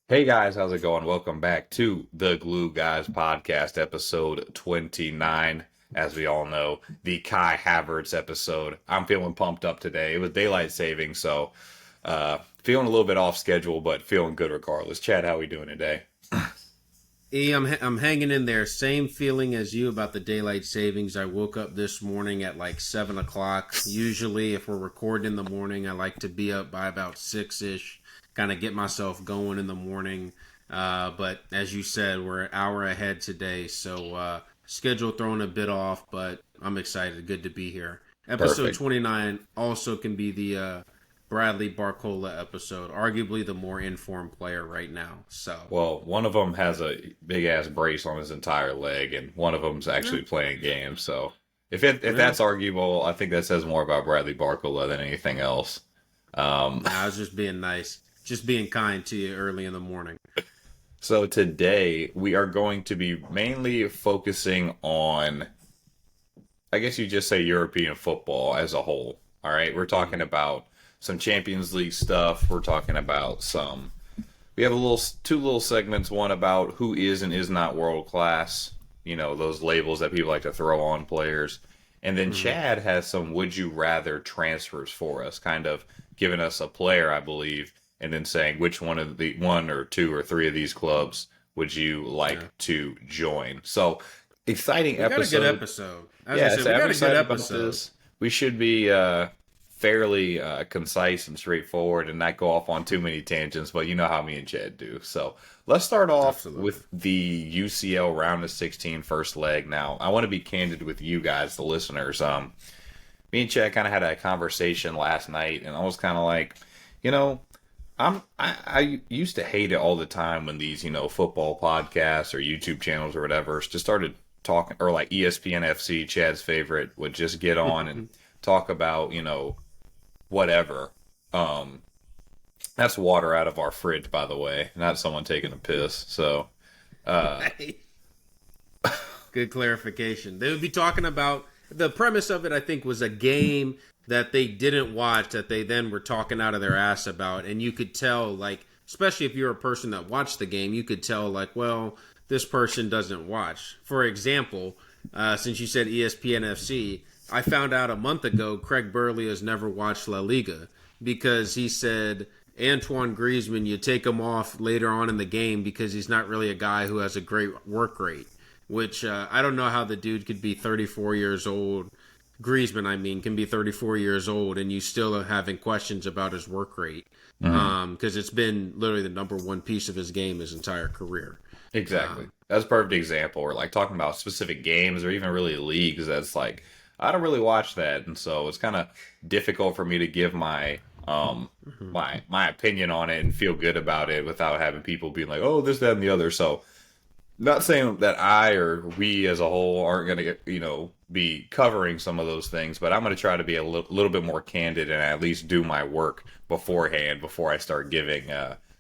Hey guys, how's it going? Welcome back to the Glue Guys podcast, episode 29. As we all know, the Kai Havertz episode. I'm feeling pumped up today. It was daylight saving, so feeling a little bit off schedule, but feeling good regardless. Chad, how we doing today? I'm hanging in there. Same feeling as you about the daylight savings. I woke up this morning at like 7 o'clock. Usually, if we're recording in the morning, I like to be up by about 6 ish, kind of get myself going in the morning. But as you said, we're an hour ahead today, so schedule thrown a bit off. But I'm excited. Good to be here. Episode Perfect. 29 also can be the Bradley Barcola episode, arguably the more informed player right now. So. Well, one of them has a big ass brace on his entire leg, and one of them's Yeah. actually playing games. So if Yeah. that's arguable, I think that says more about Bradley Barcola than anything else. Nah, I was just being nice, just being kind to you early in the morning. So today we are going to be mainly focusing on, I guess you just say European football as a whole. All right, we're talking Mm-hmm. about some Champions League stuff. We're talking about some. We have a little two little segments. One about who is and is not world class. You know those labels that people like to throw on players. And then Mm-hmm. Chad has some would you rather transfers for us, kind of giving us a player, I believe, and then saying which one of the one or two or three of these clubs would you Yeah, like to join. So exciting we got a good episode. episode. As I Yeah, said, so we I'm got a good excited about episode. this. We should be fairly concise and straightforward and not go off on too many tangents, but you know how me and Chad do. So let's start off Absolutely. with the UCL Round of 16 first leg. Now, I want to be candid with you guys, the listeners. Me and Chad kind of had a conversation last night, and I was kind of like, you know, I used to hate it all the time when these football podcasts or YouTube channels or whatever just started talking, or like ESPN FC, Chad's favorite, would just get on and talk about whatever. Um, that's water out of our fridge, by the way, not someone taking a piss. So Good clarification. They would be talking about the premise of it. I think was a game that they didn't watch that they then were talking out of their ass about, and you could tell, like, especially if you're a person that watched the game, you could tell, like, well, this person doesn't watch. For example, since you said ESPN FC, I found out a month ago Craig Burley has never watched La Liga because he said Antoine Griezmann, you take him off later on in the game because he's not really a guy who has a great work rate. Which I don't know how the dude could be 34 years old. Griezmann, I mean, can be 34 years old, and you still are having questions about his work rate mhm. because it's been literally the number one piece of his game his entire career. Exactly. Um, That's a perfect example. Or like talking about specific games or even really leagues. That's like I don't really watch that, and so it's kind of difficult for me to give my mhm. my opinion on it and feel good about it without having people being like, oh, this, that, and the other. So not saying that I or we as a whole aren't going to get, be covering some of those things, but I'm going to try to be a little bit more candid and at least do my work beforehand before I start giving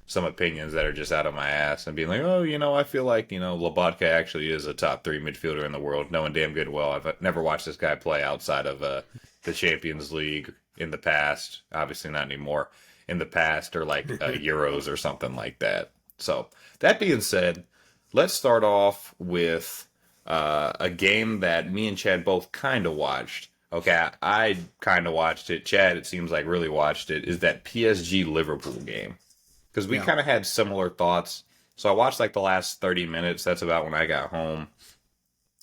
some opinions that are just out of my ass and being like, oh, I feel like, Lobotka actually is a top three midfielder in the world, knowing damn good well I've never watched this guy play outside of the Champions League in the past. Obviously not anymore. In the past, or like Euros or something like that. So that being said, let's start off with a game that me and Chad both kind of watched. Okay, I kind of watched it. Chad, it seems like really watched it. Is that PSG Liverpool game? Because we Yeah. kind of had similar thoughts. So I watched like the last 30 minutes. That's about when I got home.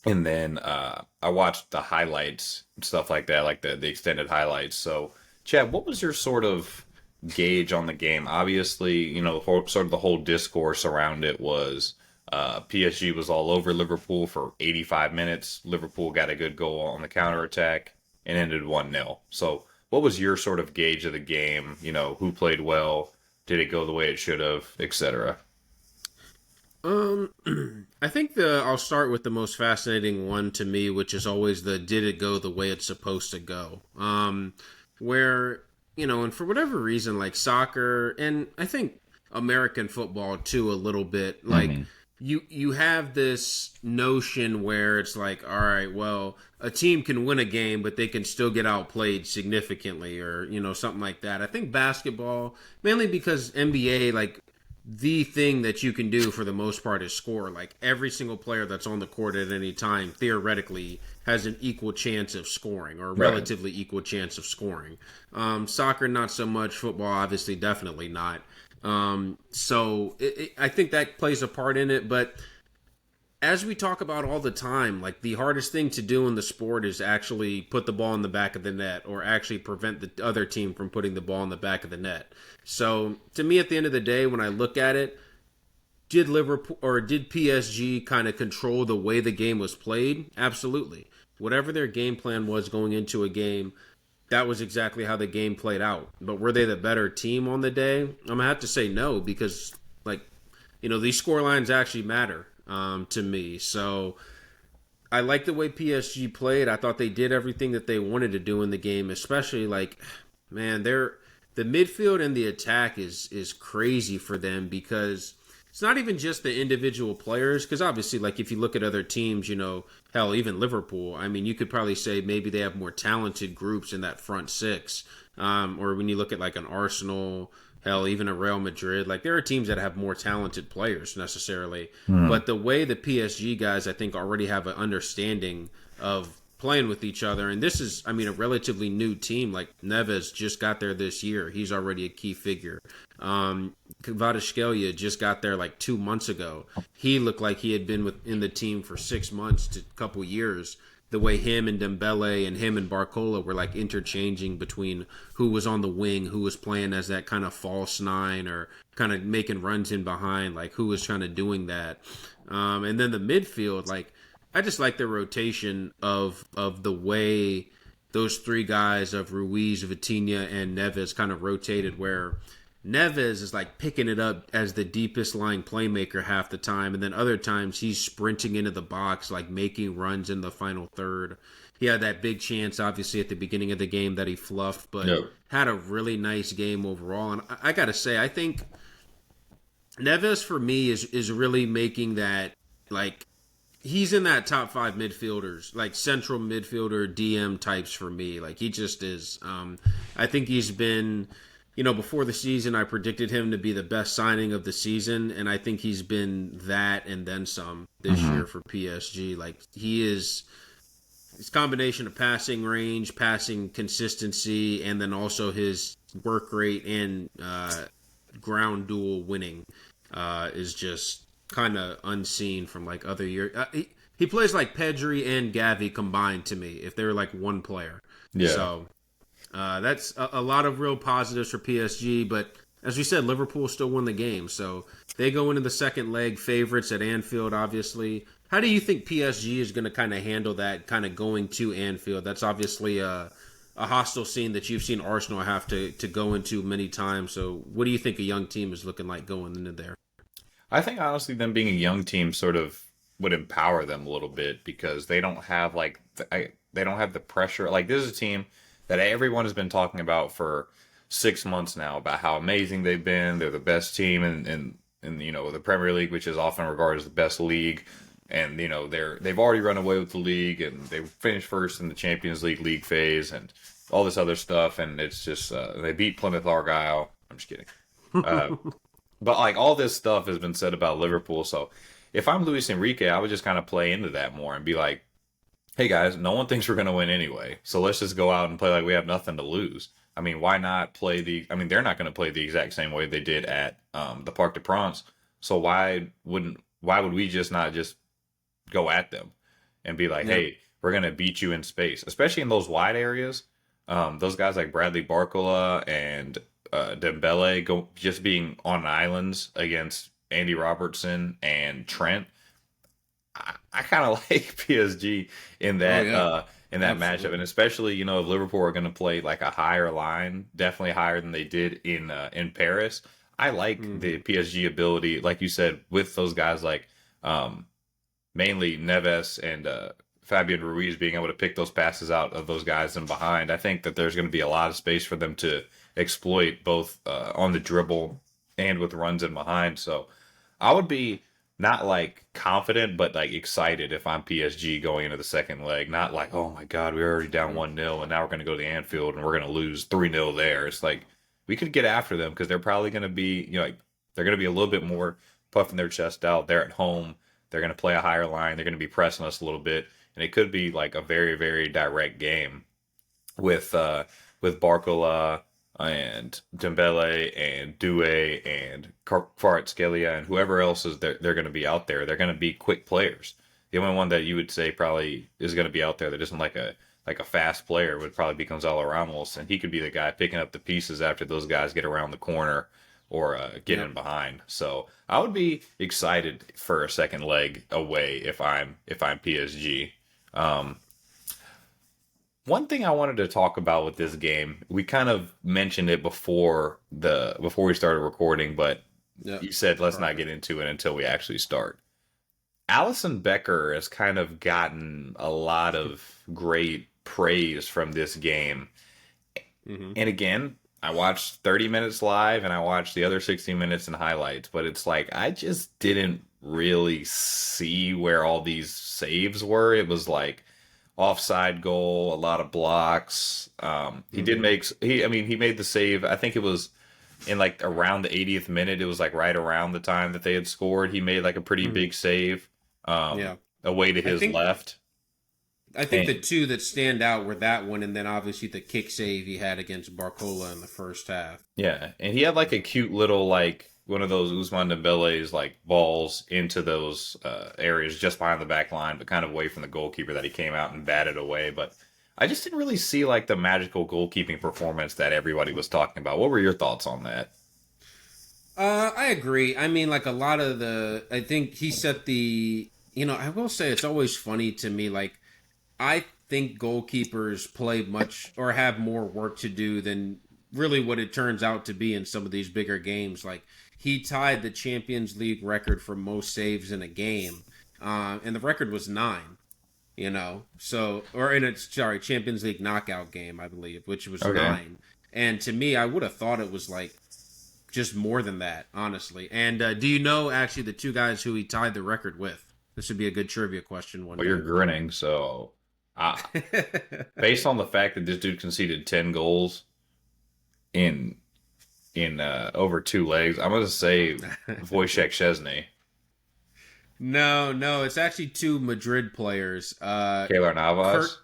And then I watched the highlights and stuff like that, like the extended highlights. So, Chad, what was your sort of gauge on the game? Obviously, sort of the whole discourse around it was PSG was all over Liverpool for 85 minutes. Liverpool got a good goal on the counterattack and ended 1-0. So, what was your sort of gauge of the game? Who played well? Did it go the way it should have, etc.? Um, I think the I'll start with the most fascinating one to me, which is always the did it go the way it's supposed to go? Where and for whatever reason, like soccer and I think American football too, a little bit like Mm-hmm. you have this notion where it's like, all right, well, a team can win a game, but they can still get outplayed significantly, or something like that. I think basketball, mainly because NBA, like the thing that you can do for the most part is score. Like every single player that's on the court at any time theoretically has an equal chance of scoring or a Right. relatively equal chance of scoring. Soccer, not so much. Football, obviously, definitely not. I think that plays a part in it. But as we talk about all the time, like the hardest thing to do in the sport is actually put the ball in the back of the net or actually prevent the other team from putting the ball in the back of the net. So to me, at the end of the day, when I look at it, did Liverpool or did PSG kind of control the way the game was played? Absolutely. Whatever their game plan was going into a game, that was exactly how the game played out. But were they the better team on the day? I'm gonna have to say no because, like, these score lines actually matter to me. So I like the way PSG played. I thought they did everything that they wanted to do in the game, especially like, man, the midfield and the attack is crazy for them because it's not even just the individual players. Because obviously, like if you look at other teams, hell, even Liverpool. I mean, you could probably say maybe they have more talented groups in that front six. Or when you look at like an Arsenal, hell, even a Real Madrid, like there are teams that have more talented players necessarily. Hmm. But the way the PSG guys, I think, already have an understanding of playing with each other. And this is, I mean, a relatively new team. Like Neves just got there this year. He's already a key figure. Kvaratskhelia just got there like 2 months ago. He looked like he had been in the team for 6 months to a couple years. The way him and Dembele and him and Barcola were like interchanging between who was on the wing, who was playing as that kind of false nine or kind of making runs in behind, like who was trying to doing that. And then the midfield, like I just like the rotation of the way those three guys of Ruiz, Vitinha, and Neves kind of rotated where Neves is like picking it up as the deepest lying playmaker half the time, and then other times he's sprinting into the box, like making runs in the final third. He had that big chance, obviously, at the beginning of the game that he fluffed, but No. had a really nice game overall. And I gotta say, I think Neves for me is really making that like he's in that top five midfielders, like central midfielder DM types for me. Like he just is. I think he's been, before the season, I predicted him to be the best signing of the season, and I think he's been that and then some this year for PSG. Like he is. His combination of passing range, passing consistency, and then also his work rate and ground duel winning is just kind of unseen from like other years. He plays like Pedri and Gavi combined to me if they were like one player. Yeah. So that's a lot of real positives for PSG. But as we said, Liverpool still won the game. So they go into the second leg favorites at Anfield, obviously. How do you think PSG is going to kind of handle that kind of going to Anfield? That's obviously a hostile scene that you've seen Arsenal have to go into many times. So what do you think a young team is looking like going into there? I think honestly, them being a young team sort of would empower them a little bit because they don't have like they don't have the pressure. Like this is a team that everyone has been talking about for 6 months now about how amazing they've been. They're the best team in the Premier League, which is often regarded as the best league. And they've already run away with the league, and they finished first in the Champions League phase, and all this other stuff. And it's just they beat Plymouth Argyle. I'm just kidding. Uh, but like all this stuff has been said about Liverpool. So if I'm Luis Enrique, I would just kind of play into that more and be like, hey guys, no one thinks we're going to win anyway. So let's just go out and play like we have nothing to lose. I mean, why not play I mean, they're not going to play the exact same way they did at the Parc des Princes. So why would we just not just go at them and be like, Yeah. hey, we're going to beat you in space, especially in those wide areas. Those guys like Bradley Barcola and Dembele go just being on islands against Andy Robertson and Trent. I kind of like PSG in that Oh yeah, in that matchup, and absolutely. especially if Liverpool are going to play like a higher line, definitely higher than they did in Paris. I like the Hmm. PSG ability, like you said, with those guys like um, mainly Neves and Fabian Ruiz being able to pick those passes out of those guys in behind. I think that there's going to be a lot of space for them to exploit both on the dribble and with runs in behind. So I would be not like confident, but like excited if I'm PSG going into the second leg. Not like, oh my God, we're already down 1-0 and now we're going to go to the Anfield and we're going to lose 3-0 there. It's like we could get after them because they're probably going to be, like They're going to be a little bit more puffing their chest out. They're at home. They're going to play a higher line. They're going to be pressing us a little bit, and it could be like a very, very direct game with Barcola and Dembele and Due and Kvaratskhelia and whoever else is there, they're going to be out there. They're going to be quick players. The only one that you would say probably is going to be out there that isn't like a fast player would probably be Gonzalo Ramos, and he could be the guy picking up the pieces after those guys get around the corner or get in behind. So I would be excited for a second leg away if I'm PSG. Um, One thing I wanted to talk about with this game, we kind of mentioned it before we started recording, but Yep. you said let's not get Perfect. into it until we actually start. Allison Becker has kind of gotten a lot of great praise from this game. Hmm. And again, I watched 30 minutes live and I watched the other 60 minutes in highlights, but it's like I just didn't really see where all these saves were. It was like offside goal, a lot of blocks. He did Hmm. make he I mean he made the save. I think it was in like around the 80th minute. It was like right around the time that they had scored. He made like a pretty Hmm. big save Yeah. away to I his think left. I think the And two that stand out were that one, and then obviously the kick save he had against Barcola in the first half. yeah, and he had like a cute little like one of those Usman Dembele's like balls into those areas just behind the back line, but kind of away from the goalkeeper that he came out and batted away. But I just didn't really see like the magical goalkeeping performance that everybody was talking about. What were your thoughts on that? I agree. I mean, like a lot of I think he set the. I will say it's always funny to me. Like, I think goalkeepers play much or have more work to do than really what it turns out to be in some of these bigger games. Like, he tied the Champions League record for most saves in a game, and the record was 9. So or in its sorry Champions League knockout game, I believe, which was Okay. 9. And to me, I would have thought it was like just more than that, honestly. And do you know actually the two guys who he tied the record with? This would be a good trivia question one Well, you're day. grinning, so uh, based on the fact that this dude conceded 10 goals in over 2 legs, I'm gonna say Wojciech Szczesny, No, no, it's actually two Madrid players. Keylor Kurt Navas.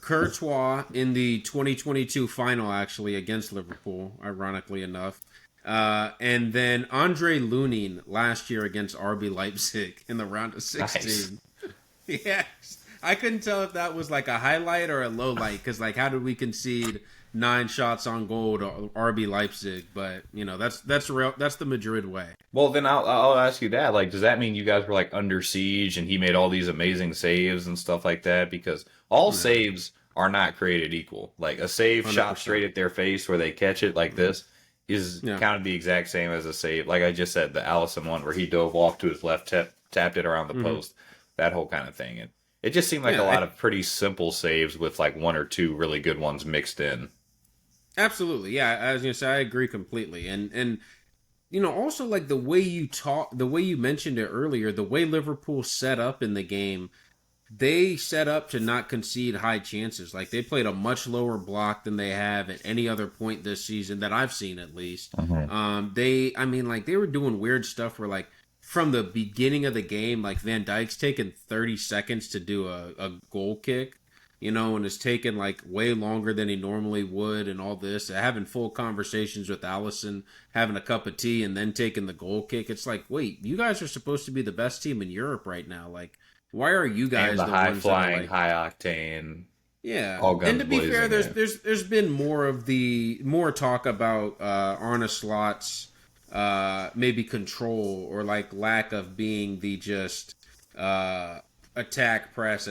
Courtois in the 2022 final, actually against Liverpool, ironically enough, and then Andre Lunin last year against RB Leipzig in the round of Nice. 16. Yes, I couldn't tell if that was like a highlight or a low light because, like, how did we concede 9 shots on goal to RB Leipzig? But that's real. That's the Madrid way. Well, then I'll ask you that. Like, does that mean you guys were like under siege and he made all these amazing saves and stuff like that? Because all No, saves are not created equal. Like a save hundred shot straight percent. at their face where they catch it like this is Yeah, kind of the exact same as a save. Like I just said, the Allison one where he dove off to his left, tapped it around the hmm post, that whole kind of thing. And it just seemed like a yeah. lot of pretty simple saves with like one or two really good ones mixed in. Absolutely. Yeah, I was gonna say I agree completely. And also like the way you talk, the way you mentioned it earlier, the way Liverpool set up in the game, they set up to not concede high chances. Like they played a much lower block than they have at any other point this season that I've seen at least. Mhm. I mean, like they were doing weird stuff where like from the beginning of the game, like Van Dijk's taken 30 seconds to do a goal kick. And it's taken like way longer than he normally would, and all this. Having full conversations with Allison, having a cup of tea, and then taking the goal kick. It's like, wait, you guys are supposed to be the best team in Europe right now. Like, why are you And guys the the high ones that are flying, like, high octane, yeah? all And guns to be fair, blazing. there's Yeah. there's there's been more talk about Arne Slot's maybe control or like lack of being the just uh, attack press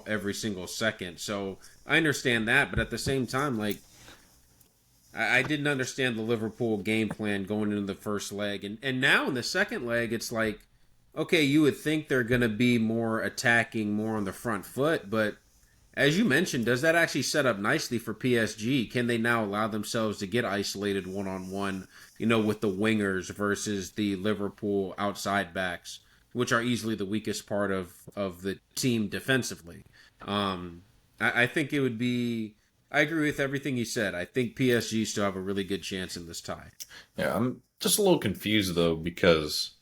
every single second. So I understand that, but at the same time, like I didn't understand the Liverpool game plan going into the first leg, and now in the second leg, it's like, okay, you would think they're going to be more attacking, more on the front foot, but as you mentioned, does that actually set up nicely for PSG? Can they now allow themselves to get isolated one on one, with the wingers versus the Liverpool outside backs, which are easily the weakest part of the team defensively? I think it would be. I agree with everything you said. I think PSG still have a really good chance in this tie. Yeah, just a little confused though because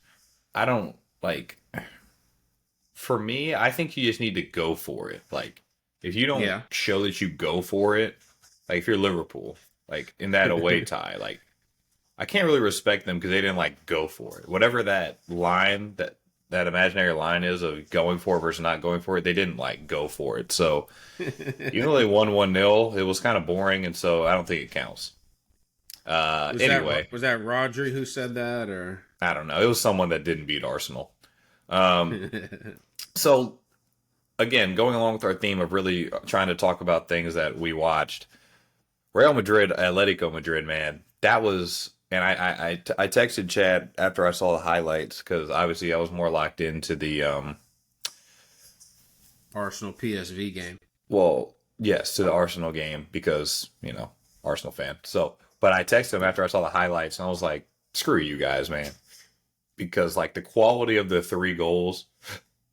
I don't like. For me, I think you just need to go for it. Like, if you don't Yeah. show that you go for it, like if you're Liverpool, like in that away tie, like I can't really respect them because they didn't like go for it. Whatever that line that imaginary line is of going for it versus not going for it, they didn't like go for it. So even though they won 1-0, it was kind of boring, and so I don't think it counts. Anyway, Was that Rodri who said that, or? I don't know. It was someone that didn't beat Arsenal. Um, so again, going along with our theme of really trying to talk about things that we watched, Real Madrid, Atletico Madrid, man, that was. And I texted Chad after I saw the highlights because obviously I was more locked into the Arsenal PSV game. well, yes, to the Arsenal game because Arsenal fan. So, but I texted him after I saw the highlights and I was like, screw you guys, man, because like the quality of the three goals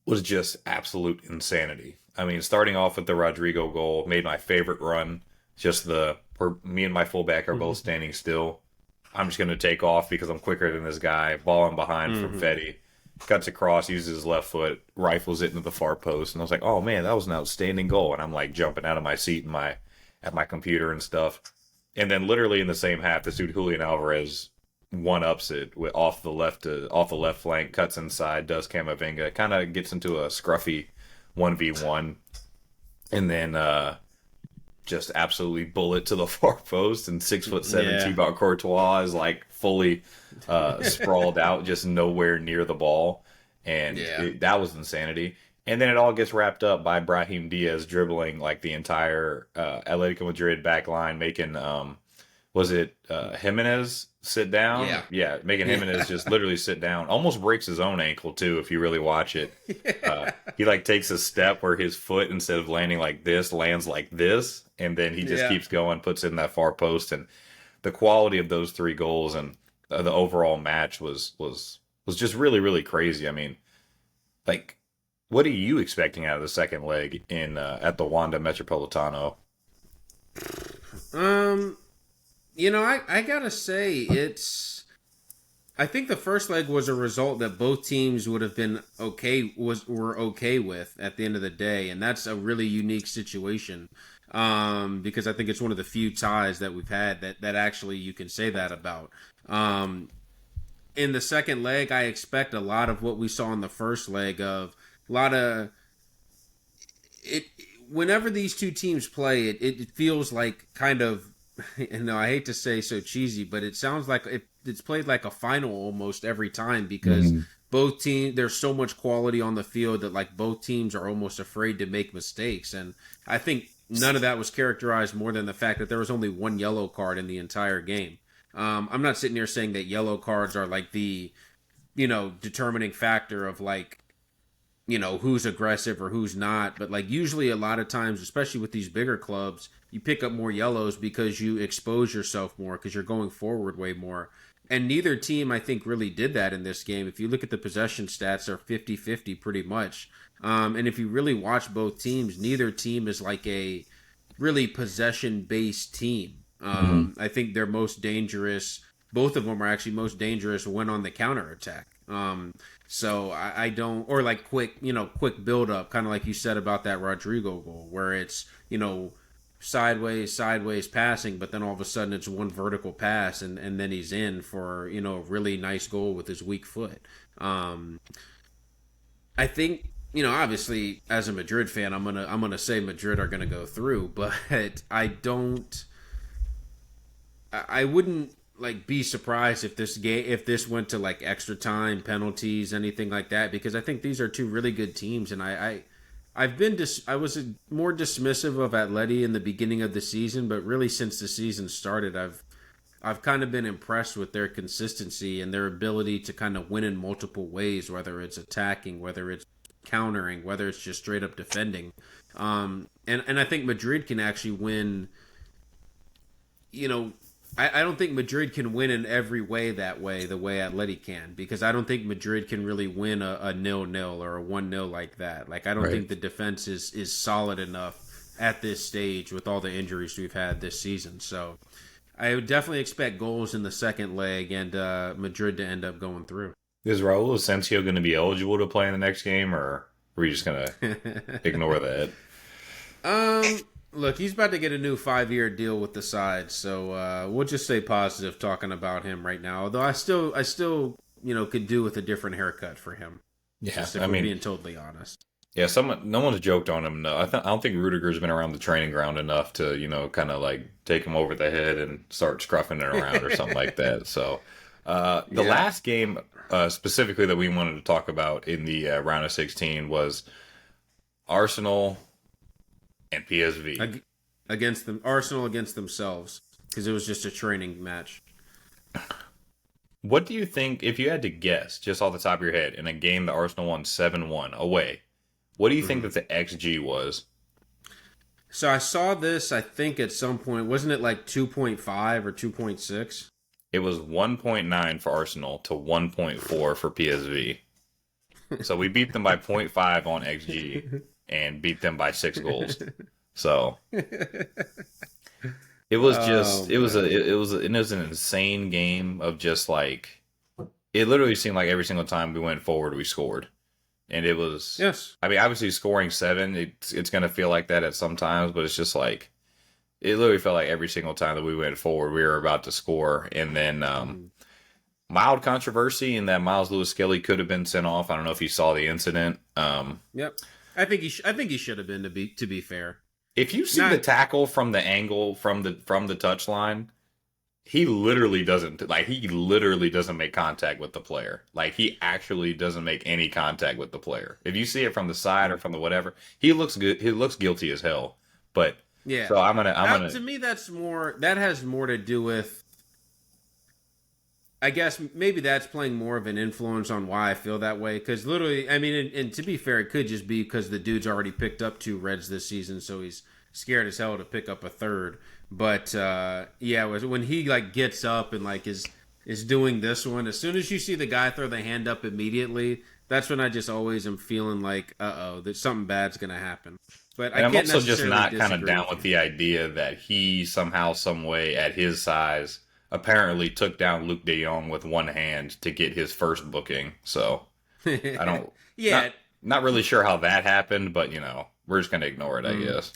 was just absolute insanity. I mean, starting off with the Rodrigo goal made my favorite run. Just where me and my fullback are both standing still. I'm just going to take off because I'm quicker than this guy. Ball in behind from Fetty. Cuts across, uses his left foot, rifles it into the far post. And I was like, oh man, that was an outstanding goal. And I'm like jumping out of my seat at my computer and stuff. And then literally in the same half, this dude Julian Alvarez one ups it with off the left flank, cuts inside, does Camavinga, kind of gets into a scruffy 1v1, and then just absolutely bullet to the far post, and 6'7" Yeah. Thibaut Courtois is like fully sprawled out, just nowhere near the ball, and Yeah. that was insanity. And then it all gets wrapped up by Brahim Diaz dribbling like the entire Atletico Madrid back line, making was it Jimenez sit down? Yeah. Yeah, making Jimenez just literally sit down. Almost breaks his own ankle too, if you really watch it. He like takes a step where his foot, instead of landing like this, lands like this, and then he just Yeah. keeps going, puts it in that far post, and the quality of those three goals and the overall match was just really really crazy. I mean, like, what are you expecting out of the second leg in at the Wanda Metropolitano? Um, I gotta say I think the first leg was a result that both teams would have been were okay with at the end of the day, and that's a really unique situation. Because I think it's one of the few ties that we've had that actually you can say that about. In the second leg, I expect a lot of what we saw in the first leg of a lot of it. Whenever these two teams play, it feels like kind of, I hate to say so cheesy, but it sounds like it's played like a final almost every time because both teams, there's so much quality on the field that like both teams are almost afraid to make mistakes. And I think none of that was characterized more than the fact that there was only one yellow card in the entire game. I'm not sitting here saying that yellow cards are like the, determining factor of like, who's aggressive or who's not. But like usually a lot of times, especially with these bigger clubs, you pick up more yellows because you expose yourself more because you're going forward way more. And neither team, I think, really did that in this game. If you look at the possession stats, they're 50-50 pretty much. And if you really watch both teams, neither team is like a really possession-based team. I think they're most dangerous. Both of them are actually most dangerous when on the counterattack. So I don't, or like quick build up, kind of like you said about that Rodrigo goal, where it's, sideways passing, but then all of a sudden it's one vertical pass and then he's in for, a really nice goal with his weak foot. I think, obviously as a Madrid fan, I'm gonna say Madrid are gonna go through, but I wouldn't like be surprised if this went to like extra time, penalties, anything like that, because I think these are two really good teams, and I was more dismissive of Atleti in the beginning of the season, but really since the season started, I've kind of been impressed with their consistency and their ability to kind of win in multiple ways, whether it's attacking, whether it's countering, whether it's just straight up defending. And I think Madrid can actually win. I don't think Madrid can win in every way the way Atleti can, because I don't think Madrid can really win a 0-0 or a 1-0 like that. Like, I don't think the defense is solid enough at this stage with all the injuries we've had this season. So I would definitely expect goals in the second leg and Madrid to end up going through. Is Raul Asensio going to be eligible to play in the next game, or are we just going to ignore that? Look, he's about to get a new 5-year deal with the side, so we'll just stay positive talking about him right now. Although I still, could do with a different haircut for him. Yeah, Just if we're being totally honest. yeah. No one's joked on him. No, I don't think Rudiger's been around the training ground enough to, kind of like take him over the head and start scruffing it around or something like that. So, the last game specifically that we wanted to talk about in the round of 16 was Arsenal and PSV Against them, Arsenal against themselves, because it was just a training match. What do you think, if you had to guess, just off the top of your head, in a game that Arsenal won 7-1 away, what do you think that the XG was? So I saw this, I think, at some point. Wasn't it like 2.5 or 2.6? It was 1.9 for Arsenal to 1.4 for PSV. So we beat them by 0.5 on XG and beat them by 6 goals. So it was just it was an insane game of just like, it literally seemed like every single time we went forward we scored. And it was, yes. I mean, obviously scoring 7, it's going to feel like that at some times, but it's just like, it literally felt like every single time that we went forward, we were about to score. And then mild controversy in that Miles Lewis-Skelly could have been sent off. I don't know if you saw the incident. Yep, I think he should have been, to be fair. If you see the tackle from the angle from the touchline, he literally doesn't make contact with the player. Like, he actually doesn't make any contact with the player. If you see it from the side or from the whatever, he looks good. He looks guilty as hell. But yeah, so I'm gonna. To me, that has more to do with. I guess maybe that's playing more of an influence on why I feel that way. Because literally, I mean, and to be fair, it could just be because the dude's already picked up 2 reds this season, so he's scared as hell to pick up a third. But yeah, when he like gets up and like is doing this one, as soon as you see the guy throw the hand up immediately, that's when I just always am feeling like, that something bad's gonna happen. But I'm also just not kind of down with the idea that he somehow, some way, at his size, apparently took down Luke De Jong with one hand to get his first booking. So I don't, not really sure how that happened, but we're just gonna ignore it, I guess.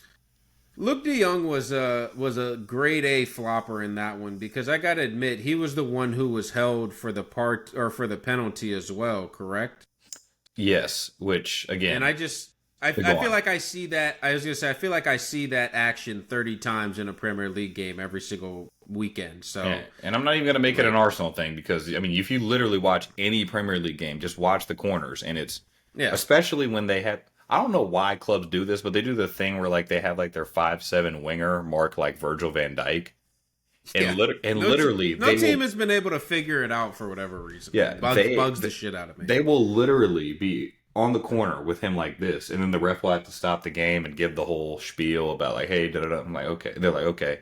Luke De Jong was a grade A flopper in that one, because I gotta admit he was the one who was held for the penalty as well, correct? Yes, which again, and I feel like I see that. I was gonna say I feel like I see that action 30 times in a Premier League game every single weekend. So, and I'm not even gonna make it an Arsenal thing, because I mean, if you literally watch any Premier League game, just watch the corners, and it's especially when they have. I don't know why clubs do this, but they do the thing where like they have like their 5'7" winger mark like Virgil van Dijk. And, literally, no team has been able to figure it out for whatever reason. Yeah, bugs the shit out of me. They will literally be on the corner with him like this, and then the ref will have to stop the game and give the whole spiel about like, hey, da da da. I'm like, okay. They're like, okay.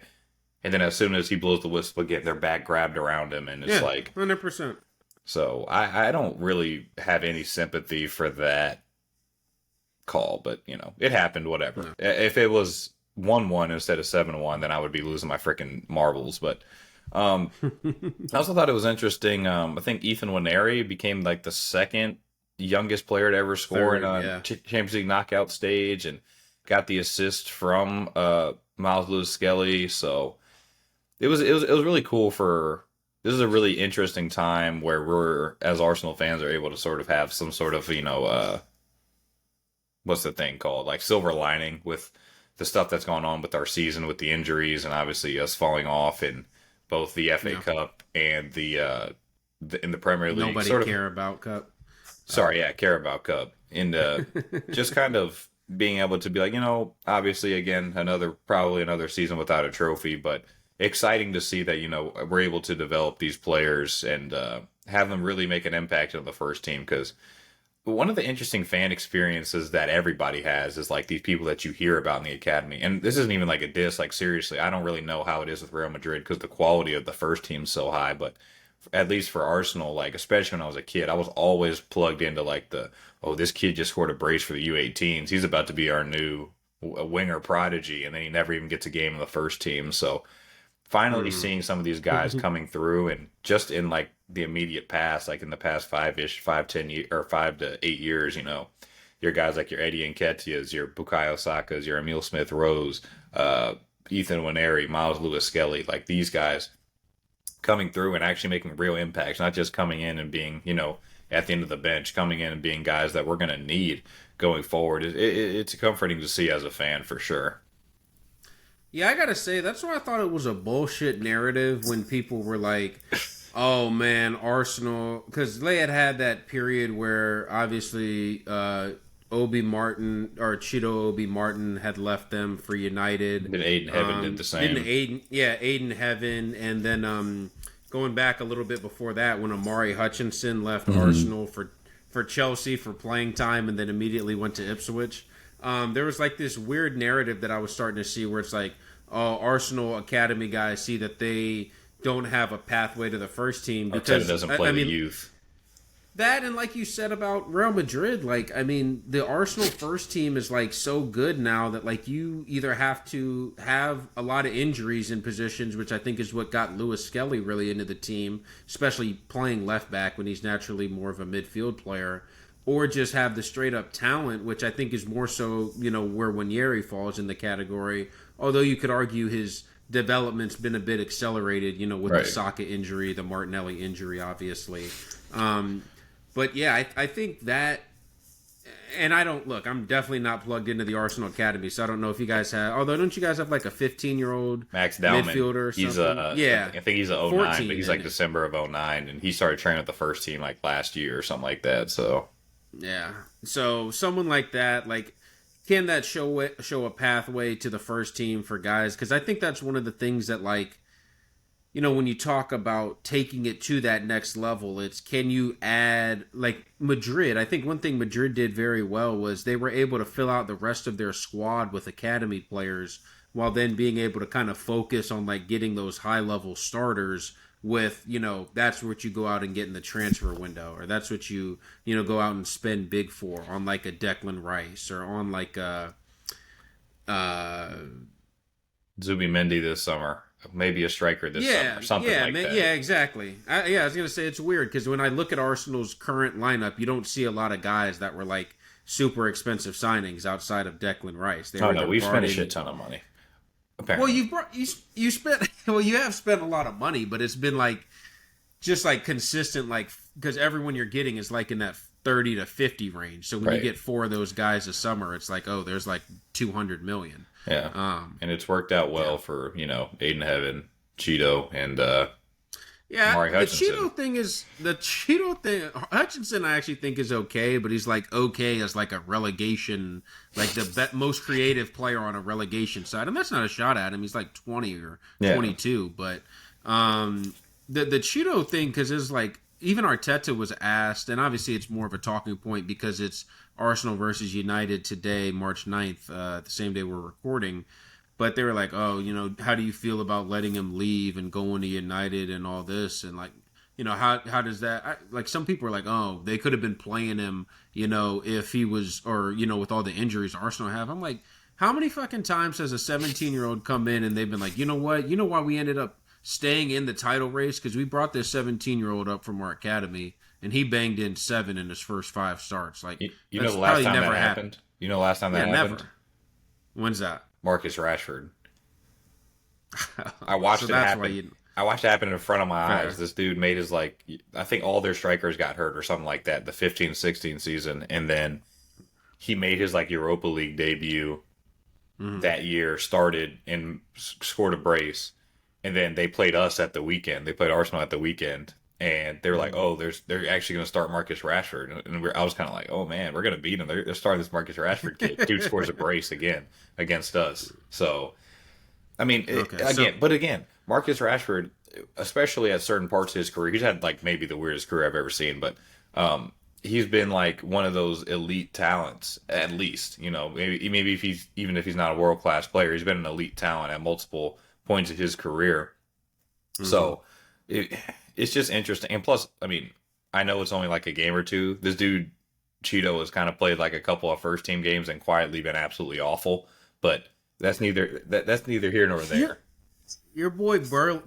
And then as soon as he blows the whistle again, their back grabbed around him, and it's like 100%. So I don't really have any sympathy for that call, but it happened. Whatever. No. If it was 1-1 instead of 7-1, then I would be losing my freaking marbles. But I also thought it was interesting. I think Ethan Nwaneri became like the second youngest player to ever score in a Champions League knockout stage, and got the assist from Miles Lewis-Skelly. So it was really cool. This is a really interesting time where we're, as Arsenal fans, are able to sort of have some sort of what's the thing called, like, silver lining with the stuff that's gone on with our season, with the injuries, and obviously us falling off in both the FA Cup and in the Premier League. Nobody Carabao Cup. Sorry, Carabao Cup. And just kind of being able to be like, obviously, again, probably another season without a trophy, but exciting to see that, we're able to develop these players and have them really make an impact on the first team. Because one of the interesting fan experiences that everybody has is like these people that you hear about in the academy. And this isn't even like a diss. Like, seriously, I don't really know how it is with Real Madrid because the quality of the first team's so high. But at least for Arsenal, like, especially when I was a kid, I was always plugged into like this kid just scored a brace for the U18s. He's about to be our new winger prodigy. And then he never even gets a game in the first team. So finally Mm. seeing some of these guys coming through, and just in like the immediate past, like in the past 5-10 years or 5 to 8 years, your guys like your Eddie Nketiahs, your Bukayo Sakas, your Emil Smith Rose, Ethan Winery, Miles Lewis Skelly, like these guys coming through and actually making real impacts, not just coming in and being, at the end of the bench, coming in and being guys that we're going to need going forward. It's comforting to see as a fan for sure. Yeah, I gotta say that's why I thought it was a bullshit narrative when people were like, "Oh man, Arsenal," because they had that period where obviously Obi Martin or Cheeto Obi Martin had left them for United. Then Aiden Heaven did the same. Didn't Aiden? Yeah, Aiden Heaven, and then going back a little bit before that when Amari Hutchinson left Arsenal for Chelsea for playing time, and then immediately went to Ipswich. There was like this weird narrative that I was starting to see where it's like, oh, Arsenal Academy guys see that they don't have a pathway to the first team because Arteta doesn't play I the mean, youth. that, and like you said about Real Madrid, like I mean, the Arsenal first team is like so good now that like you either have to have a lot of injuries in positions, which I think is what got Lewis Skelly really into the team, especially playing left back when he's naturally more of a midfield player, or just have the straight up talent, which I think is more so where Winieri falls in the category. Although you could argue his development's been a bit accelerated, with Right. the Saka injury, the Martinelli injury, obviously. But yeah, I think that, and I don't look. I'm definitely not plugged into the Arsenal Academy, so I don't know if you guys have. Although, don't you guys have like a 15-year-old Max Dowman, midfielder or something? he's yeah, I think he's a 09, 14, but he's like December of 09, and he started training with the first team like last year or something like that. So yeah. So someone like that, like, can that show a pathway to the first team for guys? Because I think that's one of the things that like. When you talk about taking it to that next level, it's can you add, like Madrid? I think one thing Madrid did very well was they were able to fill out the rest of their squad with academy players while then being able to kind of focus on like getting those high level starters with, that's what you go out and get in the transfer window, or that's what you go out and spend big for on like a Declan Rice or on like a Zubimendi this summer, maybe a striker this summer, something like that. Yeah, exactly. I was gonna say it's weird because when I look at Arsenal's current lineup, you don't see a lot of guys that were like super expensive signings outside of Declan Rice. Oh no, we've spent a shit ton of money. Apparently. Well, you spent you have spent a lot of money, but it's been like just like consistent, like because everyone you're getting is like in that 30 to 50 range. So when you get 4 of those guys a summer, it's like, oh, there's like 200 million. Yeah. And it's worked out well for, Aiden Heaven, Cheeto, and Mari Hutchinson. The Cheeto thing, Hutchinson I actually think is okay, but he's like okay as like a relegation, like the most creative player on a relegation side. And that's not a shot at him. He's like 20 or 22. But the Cheeto thing, because it's like, even Arteta was asked, and obviously it's more of a talking point because it's Arsenal versus United today, March 9th, the same day we're recording. But they were like, oh, how do you feel about letting him leave and going to United and all this? And like, how does that, like some people are like, oh, they could have been playing him, if he was, or, with all the injuries Arsenal have. I'm like, how many fucking times has a 17-year-old come in and they've been like, you know what? You know why we ended up staying in the title race? Because we brought this 17-year-old up from our academy and he banged in 7 in his first 5 starts. Like, you know the last time that happened? You know the last time that happened? Never. When's that? Marcus Rashford. I watched it happen. I watched it happen in front of my eyes. This dude made his, like, I think all their strikers got hurt or something like that, the 15-16 season. And then he made his, like, Europa League debut that year, started and scored a brace. And then they played us at the weekend. They played Arsenal at the weekend. And they were like, oh, they're actually going to start Marcus Rashford. And I was kind of like, oh, man, we're going to beat them. They're starting this Marcus Rashford kid. Dude scores a brace again against us. So, I mean, again, Marcus Rashford, especially at certain parts of his career, he's had, like, maybe the weirdest career I've ever seen. But he's been, like, one of those elite talents, at least. Maybe if he's not a world-class player, he's been an elite talent at multiple points of his career. So it's just interesting. And plus, I mean, I know it's only like a game or two. This dude Cheeto has kind of played like a couple of first team games and quietly been absolutely awful, but that's neither here nor there. your boy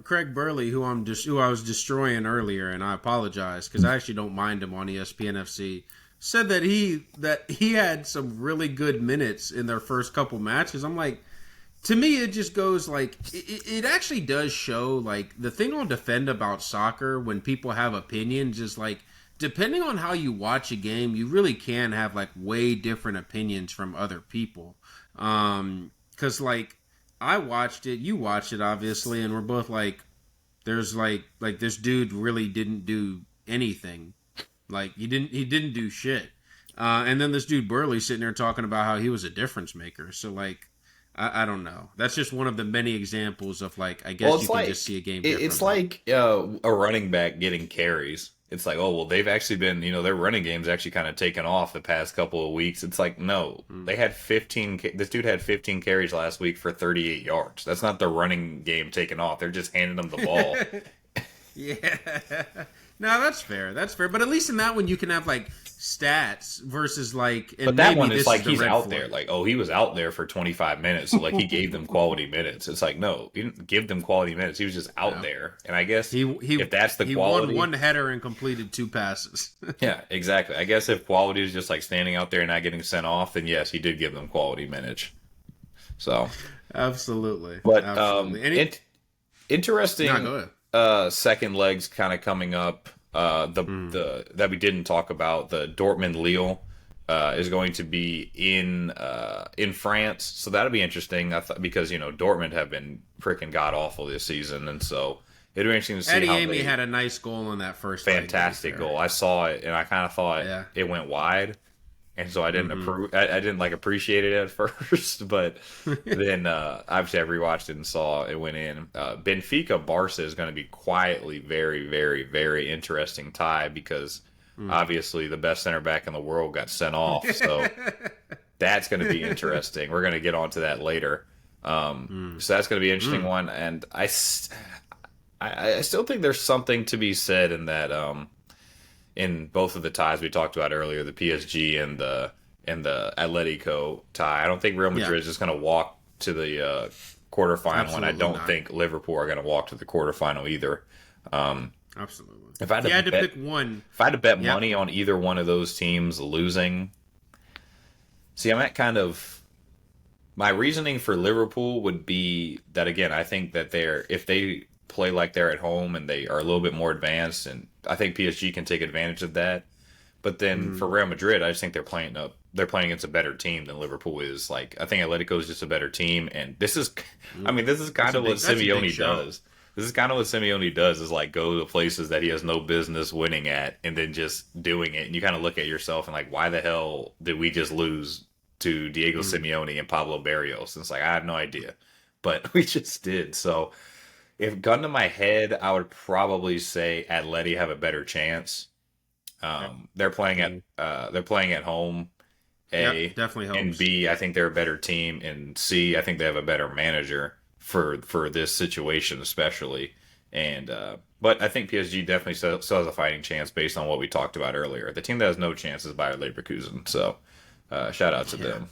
Craig Burley, who I was destroying earlier, and I apologize because I actually don't mind him on ESPN FC, said that he had some really good minutes in their first couple matches. I'm like, to me, it just goes like it actually does show like the thing I'll defend about soccer when people have opinions is like depending on how you watch a game, you really can have like way different opinions from other people. Because like I watched it, you watched it obviously, and we're both like, there's like this dude really didn't do anything. Like he didn't do shit. And then this dude Burley sitting there talking about how he was a difference maker. So like I don't know. That's just one of the many examples of like I guess you can just see a game differently. It's like a running back getting carries. It's like, oh well, they've actually been, their running game's actually kind of taken off the past couple of weeks. It's like, no, they had 15. This dude had 15 carries last week for 38 yards. That's not the running game taking off. They're just handing them the ball. Yeah. No, that's fair. That's fair. But at least in that one, you can have like stats versus like. And but that maybe one is like the he's red out flag. there. Like, oh, he was out there for 25 minutes. So like he gave them quality minutes. It's like, no, he didn't give them quality minutes. He was just out there. And I guess if that's the quality, he won one header and completed 2 passes. yeah, exactly. I guess if quality is just like standing out there and not getting sent off, then yes, he did give them quality minutes. So Absolutely. but Absolutely. interesting. No, go ahead. Second legs kind of coming up. The that we didn't talk about, the Dortmund Lille is going to be in France, so that'll be interesting. Because Dortmund have been freaking god awful this season, and so it'll be interesting to see Eddie how Amy they had a nice goal in that first fantastic leg, goal. I saw it and I kind of thought it went wide. And so I didn't I didn't like appreciate it at first, but then obviously I rewatched it and saw it went in. Benfica Barca is going to be quietly very, very, very interesting tie because obviously the best center back in the world got sent off, so that's going to be interesting. We're going to get onto that later. So that's going to be an interesting one, and I still think there's something to be said in that. In both of the ties we talked about earlier, the PSG and the Atletico tie, I don't think Real Madrid is just going to walk to the quarterfinal, and I don't think Liverpool are going to walk to the quarterfinal either. Absolutely. If I had to pick one, if I had to bet money on either one of those teams losing, see, I'm at kind of my reasoning for Liverpool would be that again, I think that if they play like they're at home and they are a little bit more advanced, and I think PSG can take advantage of that. But then for Real Madrid, I just think they're playing against a better team than Liverpool is. Like, I think Atletico is just a better team, and this is kind of what Simeone does. This is kind of what Simeone does, is like go to places that he has no business winning at and then just doing it. And you kind of look at yourself and like, why the hell did we just lose to Diego Simeone and Pablo Barrios? And it's like, I have no idea, but we just did. So if gun to my head, I would probably say Atleti have a better chance. They're playing at home. A definitely helps. And B, I think they're a better team. And C, I think they have a better manager for this situation, especially. And but I think PSG definitely still has a fighting chance based on what we talked about earlier. The team that has no chance is Bayer Leverkusen. So shout out to them.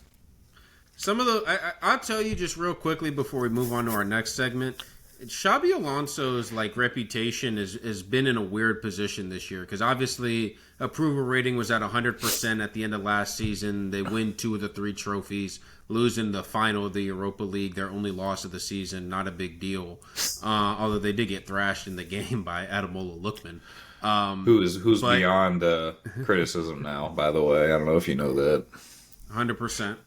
Some of the I'll tell you just real quickly before we move on to our next segment. Xabi Alonso's like reputation has been in a weird position this year because obviously approval rating was at 100% at the end of last season. They win 2 of the 3 trophies, losing the final of the Europa League, their only loss of the season, not a big deal. Although they did get thrashed in the game by Ademola Lookman, who's beyond criticism now. By the way, I don't know if you know that. 100%.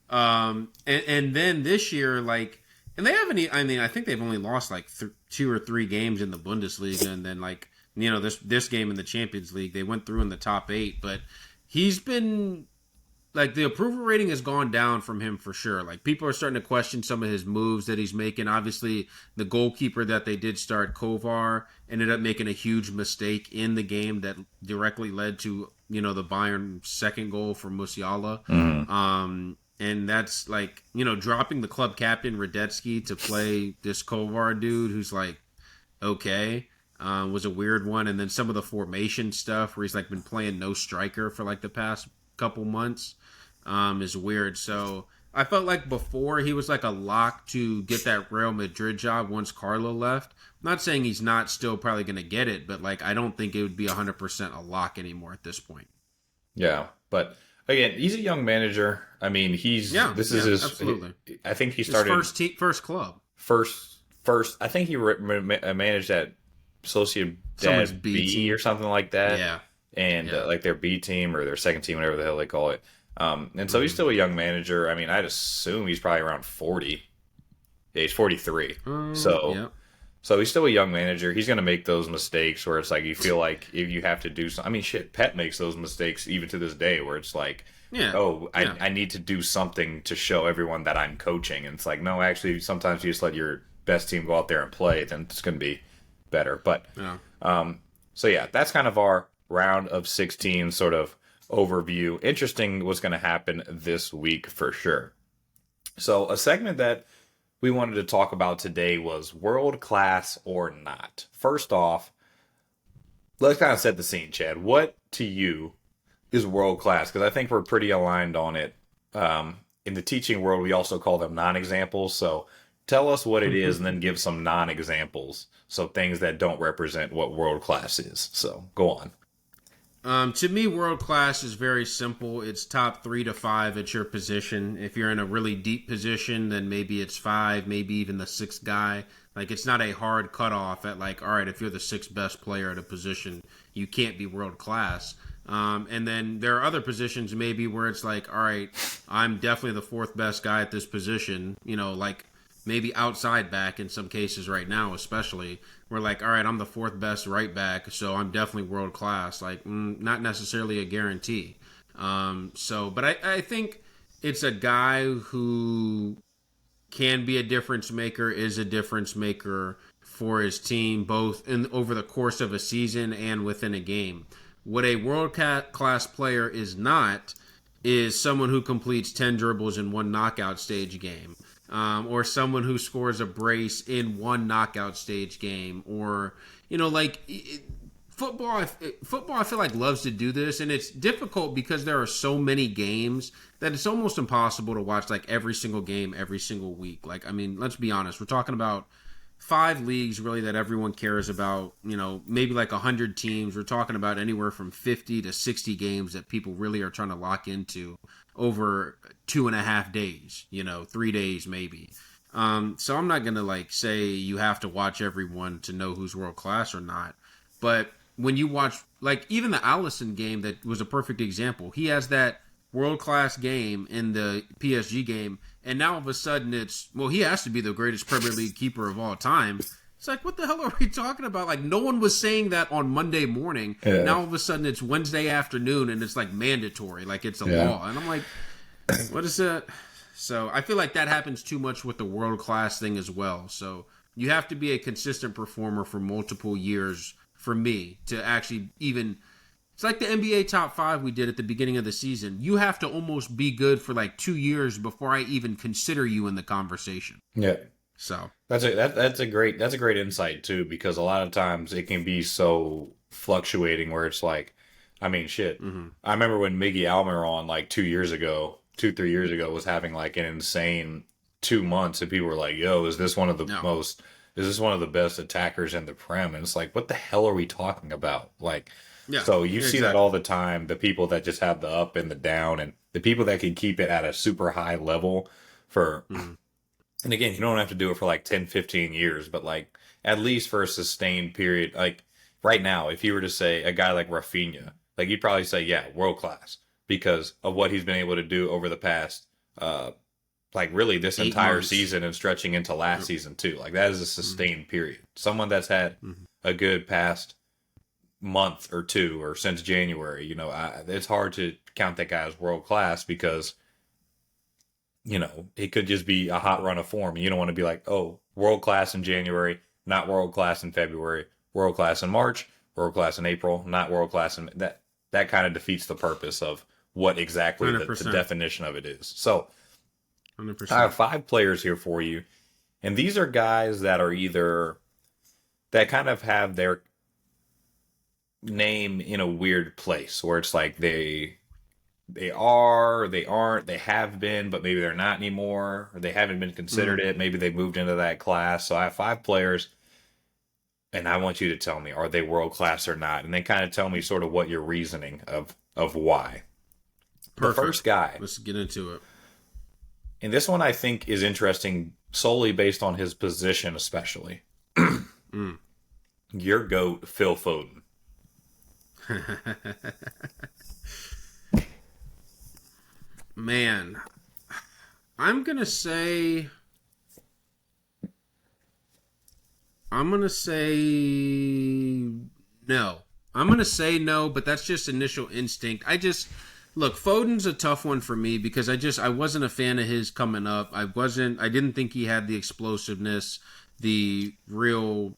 And then this year, like. And they haven't. I mean, I think they've only lost like 2 or 3 games in the Bundesliga, and then like this game in the Champions League, they went through in the top 8. But he's been like the approval rating has gone down from him for sure. Like people are starting to question some of his moves that he's making. Obviously, the goalkeeper that they did start, Kovar, ended up making a huge mistake in the game that directly led to the Bayern second goal for Musiala. And that's like, dropping the club captain Radetzky to play this Kovar dude who's like, okay, was a weird one. And then some of the formation stuff where he's like been playing no striker for like the past couple months is weird. So I felt like before he was like a lock to get that Real Madrid job once Carlo left. I'm not saying he's not still probably going to get it, but like I don't think it would be 100% a lock anymore at this point. Yeah, but again, he's a young manager. I mean, Yeah, this is yeah, his. absolutely. I think he His started first club. first. I think he managed at Sociedad Someone's B B or team. something like that, Yeah, and yeah. like their B team or their second team, whatever the hell they call it. And so he's still a young manager. I mean, I'd assume he's probably around 40. Yeah, he's 43. So Yeah, so he's still a young manager. He's going to make those mistakes where it's like you feel like if you have to do something. I mean, shit, Pep makes those mistakes even to this day where it's like, yeah, oh, yeah. I need to do something to show everyone that I'm coaching. And it's like, no, actually, sometimes you just let your best team go out there and play, then it's going to be better. But Yeah. so yeah, that's kind of our round of 16 sort of overview. Interesting what's going to happen this week for sure. So a segment that we wanted to talk about today was world class or not. First off, let's kind of set the scene, Chad. What to you is world class? Because I think we're pretty aligned on it. In the teaching world, we also call them non-examples. So tell us what it is and then give some non-examples. So things that don't represent what world class is. So go on. To me, world class is very simple. It's top 3 to 5 at your position. If you're in a really deep position, then maybe it's 5, maybe even the sixth guy. Like, it's not a hard cutoff at like, all right, if you're the sixth best player at a position, you can't be world class. And then there are other positions maybe where it's like, all right, I'm definitely the fourth best guy at this position. You know, like maybe outside back in some cases right now, especially. We're like, all right, I'm the fourth best right back, so I'm definitely world class. Like, not necessarily a guarantee. But I think it's a guy who can be a difference maker, is a difference maker for his team, both in over the course of a season and within a game. What a world class player is not is someone who completes 10 dribbles in one knockout stage game, or someone who scores a brace in one knockout stage game, or, football. Football, I feel like loves to do this, and it's difficult because there are so many games that it's almost impossible to watch like every single game every single week. Like, I mean, let's be honest, we're talking about 5 leagues really that everyone cares about, maybe like 100 teams. We're talking about anywhere from 50 to 60 games that people really are trying to lock into over 2.5 days, 3 days maybe. So I'm not going to like say you have to watch everyone to know who's world class or not. But when you watch, like even the Allison game, that was a perfect example. He has that world class game in the PSG game, and now all of a sudden he has to be the greatest Premier League keeper of all time. It's like, what the hell are we talking about? Like, no one was saying that on Monday morning. Yeah. Now all of a sudden it's Wednesday afternoon, and it's like mandatory, like it's a law. And I'm like, what is that? So I feel like that happens too much with the world class thing as well. So you have to be a consistent performer for multiple years for me to actually even. It's like the NBA top 5 we did at the beginning of the season. You have to almost be good for like 2 years before I even consider you in the conversation. Yeah. So That's a great insight too, because a lot of times it can be so fluctuating where it's like, I mean, shit. mm-hmm. I remember when Miggy Almiron like 3 years ago was having like an insane 2 months, and people were like, "Yo, is this one of the most? Is this one of the best attackers in the Prem?" And it's like, what the hell are we talking about? Like, Yeah, so you see exactly. that all the time. The people that just have the up and the down, and the people that can keep it at a super high level for. Mm-hmm. And again, you don't have to do it for like 10, 15 years, but like at least for a sustained period. Like right now, if you were to say a guy like Rafinha, like you'd probably say, yeah, world class because of what he's been able to do over the past, like really this 8 entire months. season and stretching into last season too. Like that is a sustained period. Someone that's had a good past month or two or since January, it's hard to count that guy as world class because it could just be a hot run of form. You don't want to be like, oh, world class in January, not world class in February, world class in March, world class in April, not world class in that kind of defeats the purpose of what exactly the definition of it is. So 100%. I have 5 players here for you. And these are guys that are either that kind of have their name in a weird place where it's like they they are, they aren't, they have been, but maybe they're not anymore, or they haven't been considered Mm. it. Maybe they moved into that class. So I have 5 players, and I want you to tell me, are they world class or not? And then kind of tell me sort of what your reasoning of why. The Perfect. first guy, Let's get into it. and this one I think is interesting solely based on his position, especially. Mm. Your GOAT, Phil Foden. Man, I'm gonna say I'm gonna say no. I'm gonna say no, but that's just initial instinct. I just look, Foden's a tough one for me because I wasn't a fan of his coming up. I didn't think he had the explosiveness, the real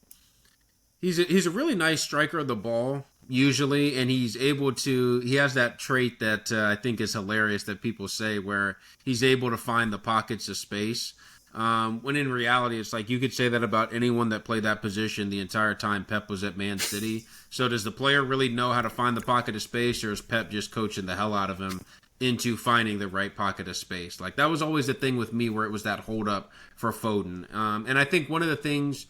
he's a really nice striker of the ball usually, and he has that trait that I think is hilarious that people say where he's able to find the pockets of space. When in reality, it's like you could say that about anyone that played that position the entire time Pep was at Man City. So does the player really know how to find the pocket of space, or is Pep just coaching the hell out of him into finding the right pocket of space? Like that was always the thing with me where it was that hold up for Foden. And I think one of the things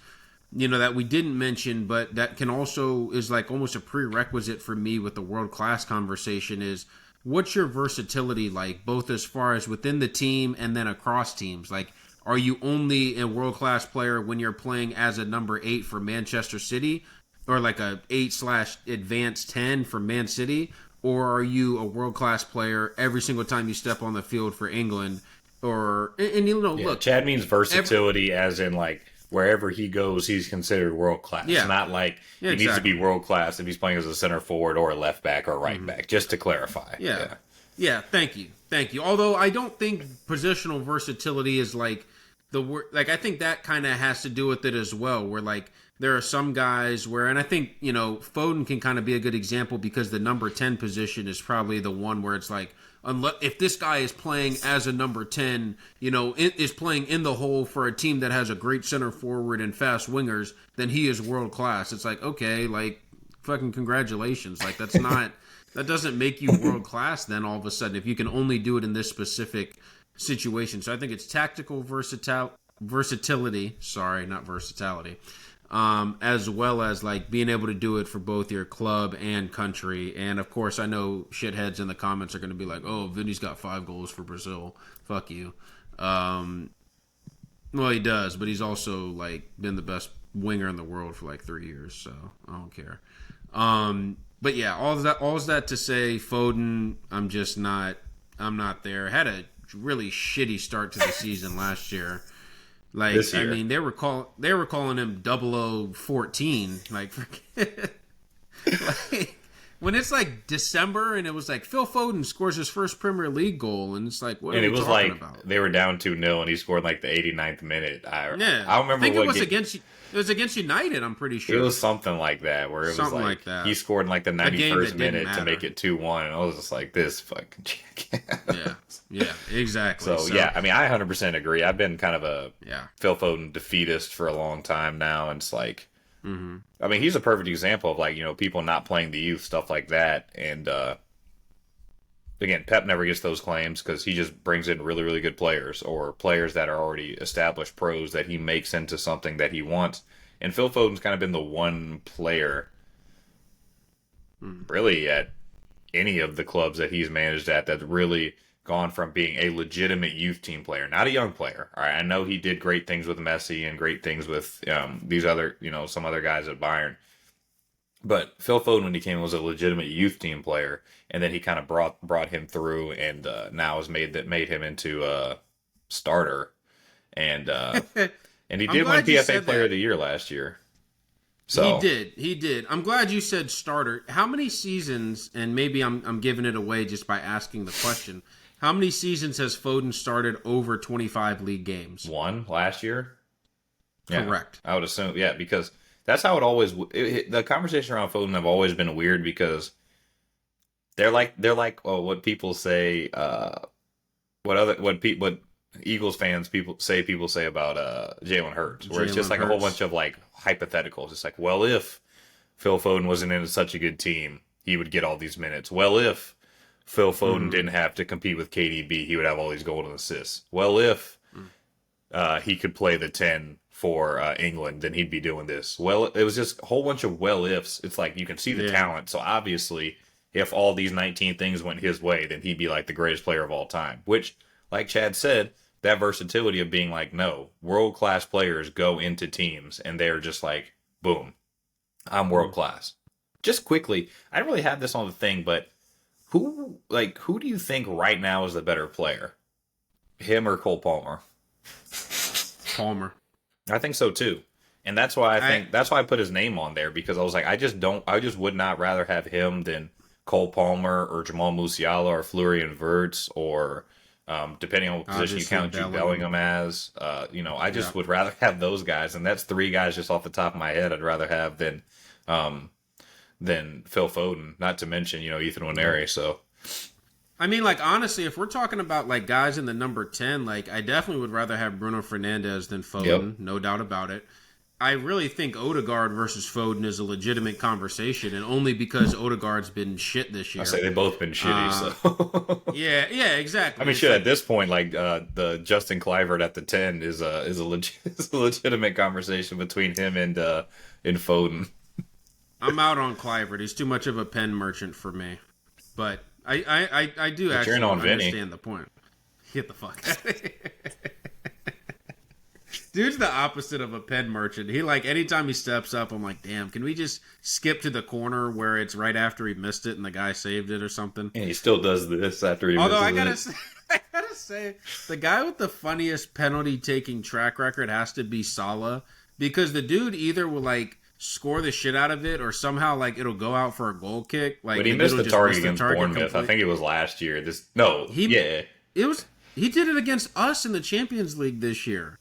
that we didn't mention, but that can also is like almost a prerequisite for me with the world class conversation is what's your versatility like, both as far as within the team and then across teams? Like, are you only a world class player when you're playing as a number 8 for Manchester City, or like a 8/advanced 10 for Man City, or are you a world class player every single time you step on the field for England? Or and Yeah, look, Chad means versatility, as in like wherever he goes, he's considered world class. yeah, Not like yeah, he needs to be exactly. world class if he's playing as a center forward or a left back or right back. Just to clarify. Yeah. Yeah. Yeah, thank you. Thank you. Although I don't think positional versatility is like the word, like I think that kind of has to do with it as well, where like there are some guys where, and I think, Foden can kind of be a good example because the number 10 position is probably the one where it's like, unless if this guy is playing as a number 10, is playing in the hole for a team that has a great center forward and fast wingers, then he is world class. It's like, okay, like fucking congratulations. Like that's not that doesn't make you world class then all of a sudden if you can only do it in this specific situation. So I think it's tactical versatility, sorry, not versatility, as well as like being able to do it for both your club and country. And of course, I know shitheads in the comments are going to be like, "Oh, Vinny's got 5 goals for Brazil. Fuck you." Well, he does, but he's also like been the best winger in the world for like 3 years, so I don't care. But yeah, all that to say, Foden, I'm not there. Had a really shitty start to the season last year. Like, This I year. mean, they were calling him 0014. Like, like when it's like December and it was like Phil Foden scores his first Premier League goal, and it's like, what are And we it was talking like about? they were down 2-0 and he scored like the 89th minute. Yeah, I don't I remember think what it was against United. I'm pretty it sure was something like that where it was something like like that. he scored in like the A game 91st that didn't minute to make matter. it 2-1, and I was just like, this fucking Yeah, yeah, exactly. So yeah, I mean, I 100% agree. I've been kind of a yeah. Phil Foden defeatist for a long time now, and it's like, Mm-hmm. I mean, he's a perfect example of like people not playing the youth, stuff like that. And again, Pep never gets those claims because he just brings in really, really good players or players that are already established pros that he makes into something that he wants. And Phil Foden's kind of been the one player, really, at any of the clubs that he's managed at that's really gone from being a legitimate youth team player, not a young player. All right, I know he did great things with Messi and great things with these other, some other guys at Bayern. But Phil Foden, when he came, was a legitimate youth team player, and then he kind of brought him through, and now has made him into a starter, and and he I'm did win glad you PFA said Player that. of the Year last year. He So did. He did. I'm glad you said starter. How many seasons, and maybe I'm giving it away just by asking the question, how many seasons has Foden started over 25 league games? won last year. Yeah, Correct. I would assume. Yeah, because that's how it always. The conversation around Foden have always been weird because they're like what people say. What Eagles fans people say about Jalen Hurts, where it's just Jalen like a whole Hurts. bunch of like hypotheticals. It's like, well, if Phil Foden wasn't in such a good team, he would get all these minutes. Well, if Phil Foden didn't have to compete with KDB, he would have all these golden assists. Well, if he could play the 10 for England, then he'd be doing this. Well, it was just a whole bunch of well ifs. It's like you can see the talent. So obviously, if all these 19 things went his way, then he'd be like the greatest player of all time. Which, like Chad said, that versatility of being like, no, world class players go into teams and they're just like, boom, I'm world class. Just quickly, I don't really have this on the thing, but who do you think right now is the better player? Him or Cole Palmer? Palmer. I think so too. And that's why that's why I put his name on there, because I was like, I just would not rather have him than Cole Palmer or Jamal Musiala or Florian Wirtz or depending on what position you count Jude Bellingham as. I just would rather have those guys, and that's three guys just off the top of my head I'd rather have than Phil Foden, not to mention, Ethan Nwaneri. So I mean, like, honestly, if we're talking about, like, guys in the number 10, like, I definitely would rather have Bruno Fernandes than Foden, no doubt about it. I really think Odegaard versus Foden is a legitimate conversation, and only because Odegaard's been shit this year. I say they've both been shitty, so. yeah, exactly. I mean, shit, at this point, like, the Justin Kluivert at the 10 is a legitimate conversation between him and Foden. I'm out on Kluivert. He's too much of a pen merchant for me. But I do actually understand the point. Get the fuck out of here. Dude's the opposite of a pen merchant. He, like, anytime he steps up, I'm like, damn, can we just skip to the corner where it's right after he missed it and the guy saved it or something? And he still does this after he misses it. Although I gotta say, the guy with the funniest penalty-taking track record has to be Salah, because the dude either will, like, score the shit out of it, or somehow, like, it'll go out for a goal kick. Like, but he missed the target against Bournemouth. I think it was last year. He did it against us in the Champions League this year,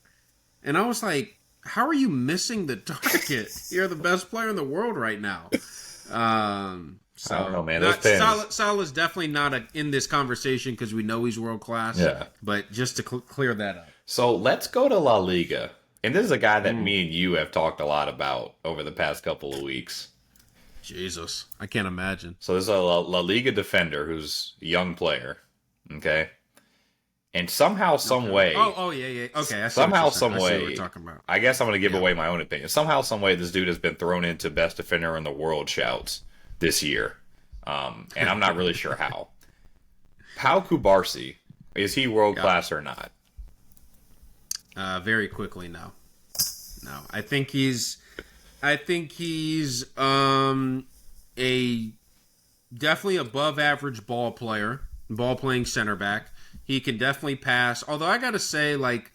and I was like, "How are you missing the target? You're the best player in the world right now." So I don't know, man. Salah's definitely not in this conversation because we know he's world class. Yeah, but just to clear that up. So let's go to La Liga. And this is a guy that me and you have talked a lot about over the past couple of weeks. Jesus, I can't imagine. So there's a La Liga defender who's a young player, okay? And somehow, some way... Oh, yeah. Okay, somehow, some way... I see what we're talking about. I guess I'm going to give away my own opinion. Somehow, some way, this dude has been thrown into best defender in the world shouts this year. And I'm not really sure how. Pau Cubarsí, is he world-class or not? Very quickly, no. I think he's a definitely above average ball playing center back. He can definitely pass. Although I gotta say, like,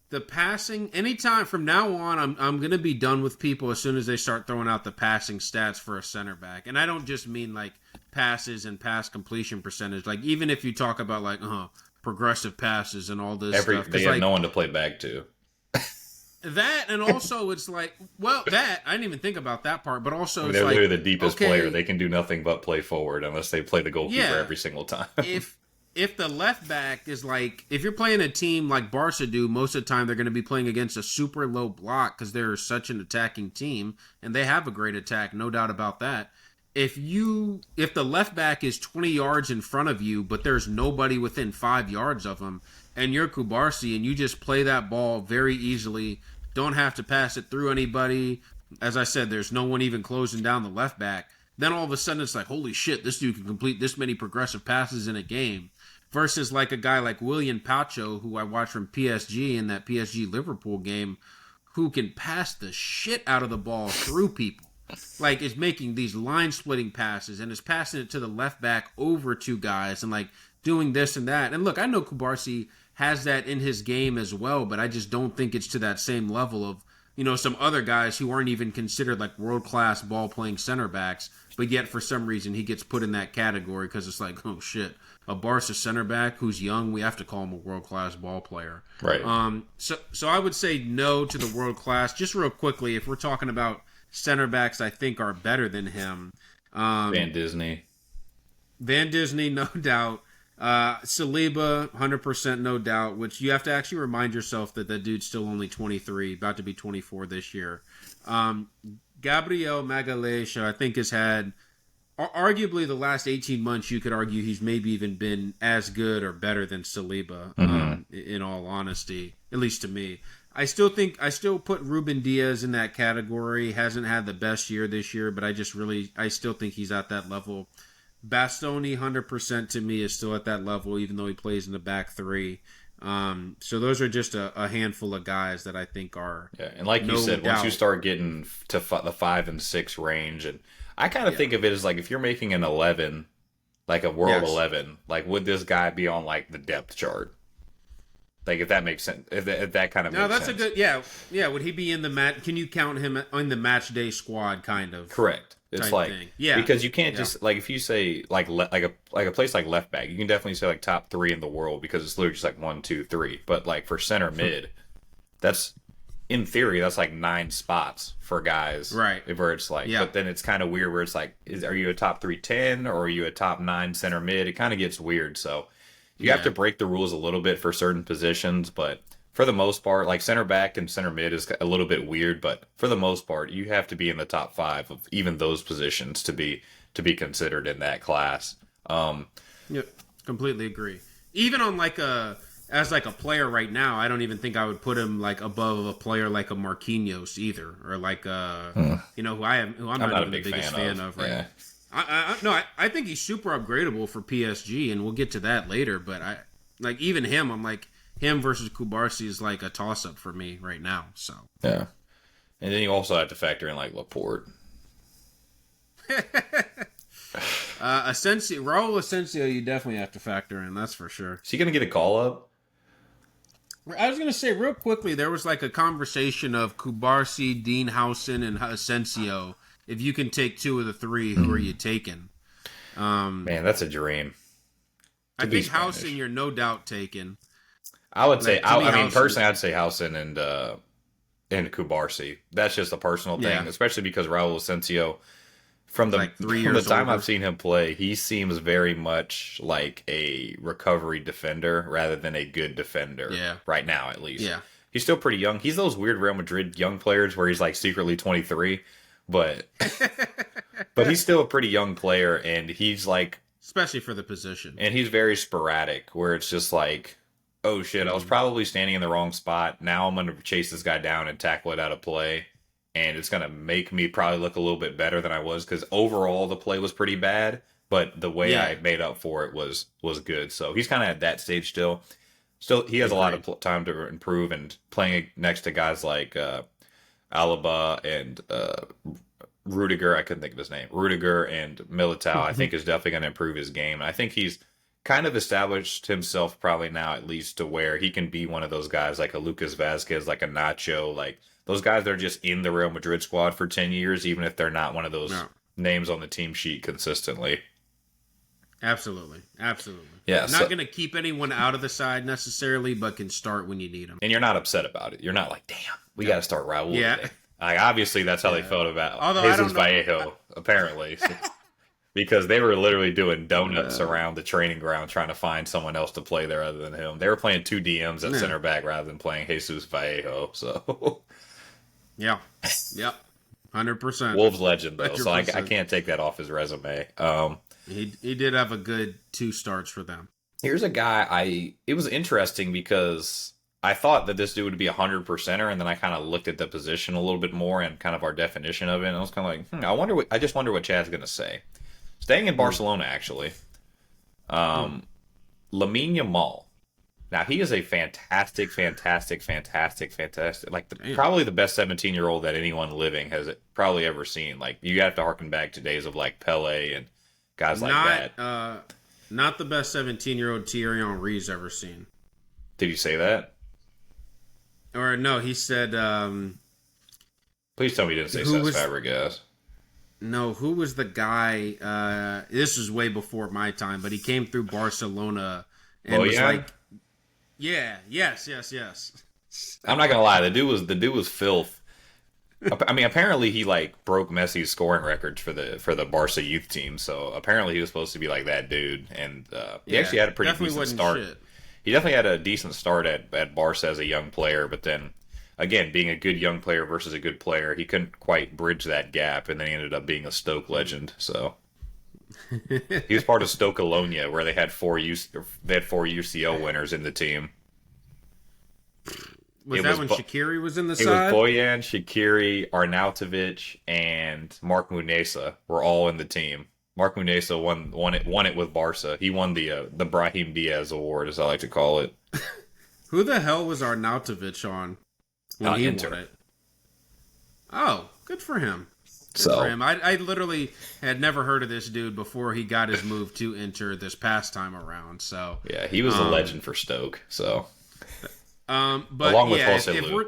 the passing, anytime from now on, I'm gonna be done with people as soon as they start throwing out the passing stats for a center back. And I don't just mean like passes and pass completion percentage. Like, even if you talk about like progressive passes and all this stuff. They have no one to play back to. That, and also it's like, that, I didn't even think about that part, but also they're literally the deepest player. They can do nothing but play forward unless they play the goalkeeper every single time. If the left back is like, if you're playing a team like Barca do, most of the time they're going to be playing against a super low block because they're such an attacking team, and they have a great attack, no doubt about that. If the left back is 20 yards in front of you, but there's nobody within 5 yards of him, and you're Cubarsí, and you just play that ball very easily, don't have to pass it through anybody. As I said, there's no one even closing down the left back. Then all of a sudden it's like, holy shit, this dude can complete this many progressive passes in a game. Versus like a guy like William Pacho, who I watched from PSG in that PSG-Liverpool game, who can pass the shit out of the ball through people. Like, is making these line-splitting passes and is passing it to the left back over two guys and, like, doing this and that. And look, I know Cubarsí has that in his game as well, but I just don't think it's to that same level of, some other guys who aren't even considered, like, world-class ball-playing center backs, but yet for some reason he gets put in that category because it's like, oh, shit, a Barca center back who's young, we have to call him a world-class ball player. Right. So I would say no to the world-class. Just real quickly, if we're talking about center backs I think are better than him. Van Disney, no doubt. Saliba, 100% no doubt, which you have to actually remind yourself that dude's still only 23, about to be 24 this year. Gabriel Magalhaes, I think, has had arguably the last 18 months, you could argue he's maybe even been as good or better than Saliba. Mm-hmm. In all honesty, at least to me, I still put Ruben Diaz in that category. Hasn't had the best year this year, but I still think he's at that level. Bastoni, 100% to me, is still at that level, even though he plays in the back three. So those are just a handful of guys that I think are and like you said, doubt. once you start getting to the 5 and 6 range, and I kind of think of it as like if you're making an 11, like a world 11, like would this guy be on like the depth chart? Like if that makes sense, if that kind of No, makes that's sense. a good yeah. Would he be in the match? Can you count him in the match day squad? Kind of Correct. It's like thing. Yeah, because you can't just like if you say like a place like left back, you can definitely say like top 3 in the world because it's literally just like 1, 2, 3. But like for center mid, that's in theory that's like 9 spots for guys, right? Where it's like, but then it's kind of weird where it's like, are you a top 310 or are you a top 9 center mid? It kind of gets weird, so. You have to break the rules a little bit for certain positions, but for the most part, like center back and center mid is a little bit weird, but for the most part, you have to be in the top 5 of even those positions to be considered in that class. Yep, completely agree. Even on as a player right now, I don't even think I would put him like above a player like a Marquinhos either, or like who I'm not even the biggest fan of right now. I think he's super upgradable for PSG, and we'll get to that later. But even him, I'm like him versus Kubarsi is like a toss up for me right now. So yeah, and then you also have to factor in like Laporte, Raul Asensio. You definitely have to factor in. That's for sure. Is he gonna get a call up? I was gonna say real quickly, there was like a conversation of Kubarsi, Dean Howson, and Asensio. If you can take 2 of the 3, who are you taking? Man, that's a dream. I think Howson, you're no doubt taking. I would say, personally, I'd say Howson and Kubarsi. That's just a personal thing, especially because Raul Asensio, from the time I've seen him play, he seems very much like a recovery defender rather than a good defender. Yeah. Right now, at least. Yeah. He's still pretty young. He's those weird Real Madrid young players where he's like secretly 23. But he's still a pretty young player, and he's like, especially for the position, and he's very sporadic. Where it's just like, oh shit, I was probably standing in the wrong spot. Now I'm gonna chase this guy down and tackle it out of play, and it's gonna make me probably look a little bit better than I was because overall the play was pretty bad, but the way I made up for it was good. So he's kind of at that stage still. Still, he has a lot of time to improve, and playing next to guys like Alaba and Rudiger, I couldn't think of his name. Rudiger and Militao, I think is definitely going to improve his game. And I think he's kind of established himself probably now at least to where he can be one of those guys like a Lucas Vazquez, like a Nacho, like those guys that are just in the Real Madrid squad for 10 years, even if they're not one of those names on the team sheet consistently. Absolutely. Yeah, not going to keep anyone out of the side necessarily, but can start when you need them. And you're not upset about it. You're not like, damn, we got to start Raul today. Like, obviously, that's how they felt about Jesus Vallejo, apparently. Because they were literally doing donuts around the training ground trying to find someone else to play there other than him. They were playing 2 DMs at center back rather than playing Jesus Vallejo. So, yeah. Yep. 100%. Wolves legend, though, 100%. So I can't take that off his resume. He did have a good 2 starts for them. Here's a guy it was interesting because I thought that this dude would be 100%er, and then I kind of looked at the position a little bit more and kind of our definition of it, and I was kind of like, I just wonder what Chad's going to say. Staying in Barcelona, actually. Lamine Yamal. Now, he is a fantastic, like probably the best 17-year-old that anyone living has probably ever seen. Like, you have to harken back to days of like Pele and guys like that. Not the best 17-year-old Thierry Henry's ever seen. Did you say that? Or no, he said... Please tell me you didn't say Cesc Fabregas. No, who was the guy? This was way before my time, but he came through Barcelona and was like... Yeah, yes. I'm not going to lie, the dude was filth. I mean, apparently he like broke Messi's scoring records for the Barca youth team. So apparently he was supposed to be like that dude, and he actually had a pretty decent start. Shit. He definitely had a decent start at Barca as a young player, but then again, being a good young player versus a good player, he couldn't quite bridge that gap, and then he ended up being a Stoke legend. So He was part of Stoke Alonia, where they had four UCL winners in the team. Was that when Shaqiri was in the It was side? Boyan, Shaqiri, Arnautovic, and Mark Munesa were all in the team. Mark Munesa won it with Barca. He won the Brahim Diaz Award, as I like to call it. Who the hell was Arnautovic on when he Inter. won it? Oh, good for him. Good So for him. I literally had never heard of this dude before he got his move to Inter this past time around. So yeah, he was a legend for Stoke. So but along with yeah, Jose if Lu. we're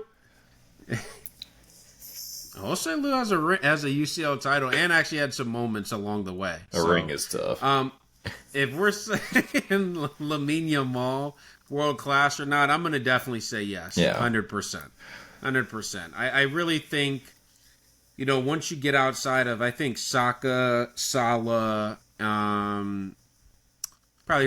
Jose Lu has a UCL title and actually had some moments along the way. A ring is tough. If we're saying Lamine Yamal world class or not, I'm going to definitely say yes. Yeah. 100%. 100%. I really think, once you get outside of, I think Saka, Salah, probably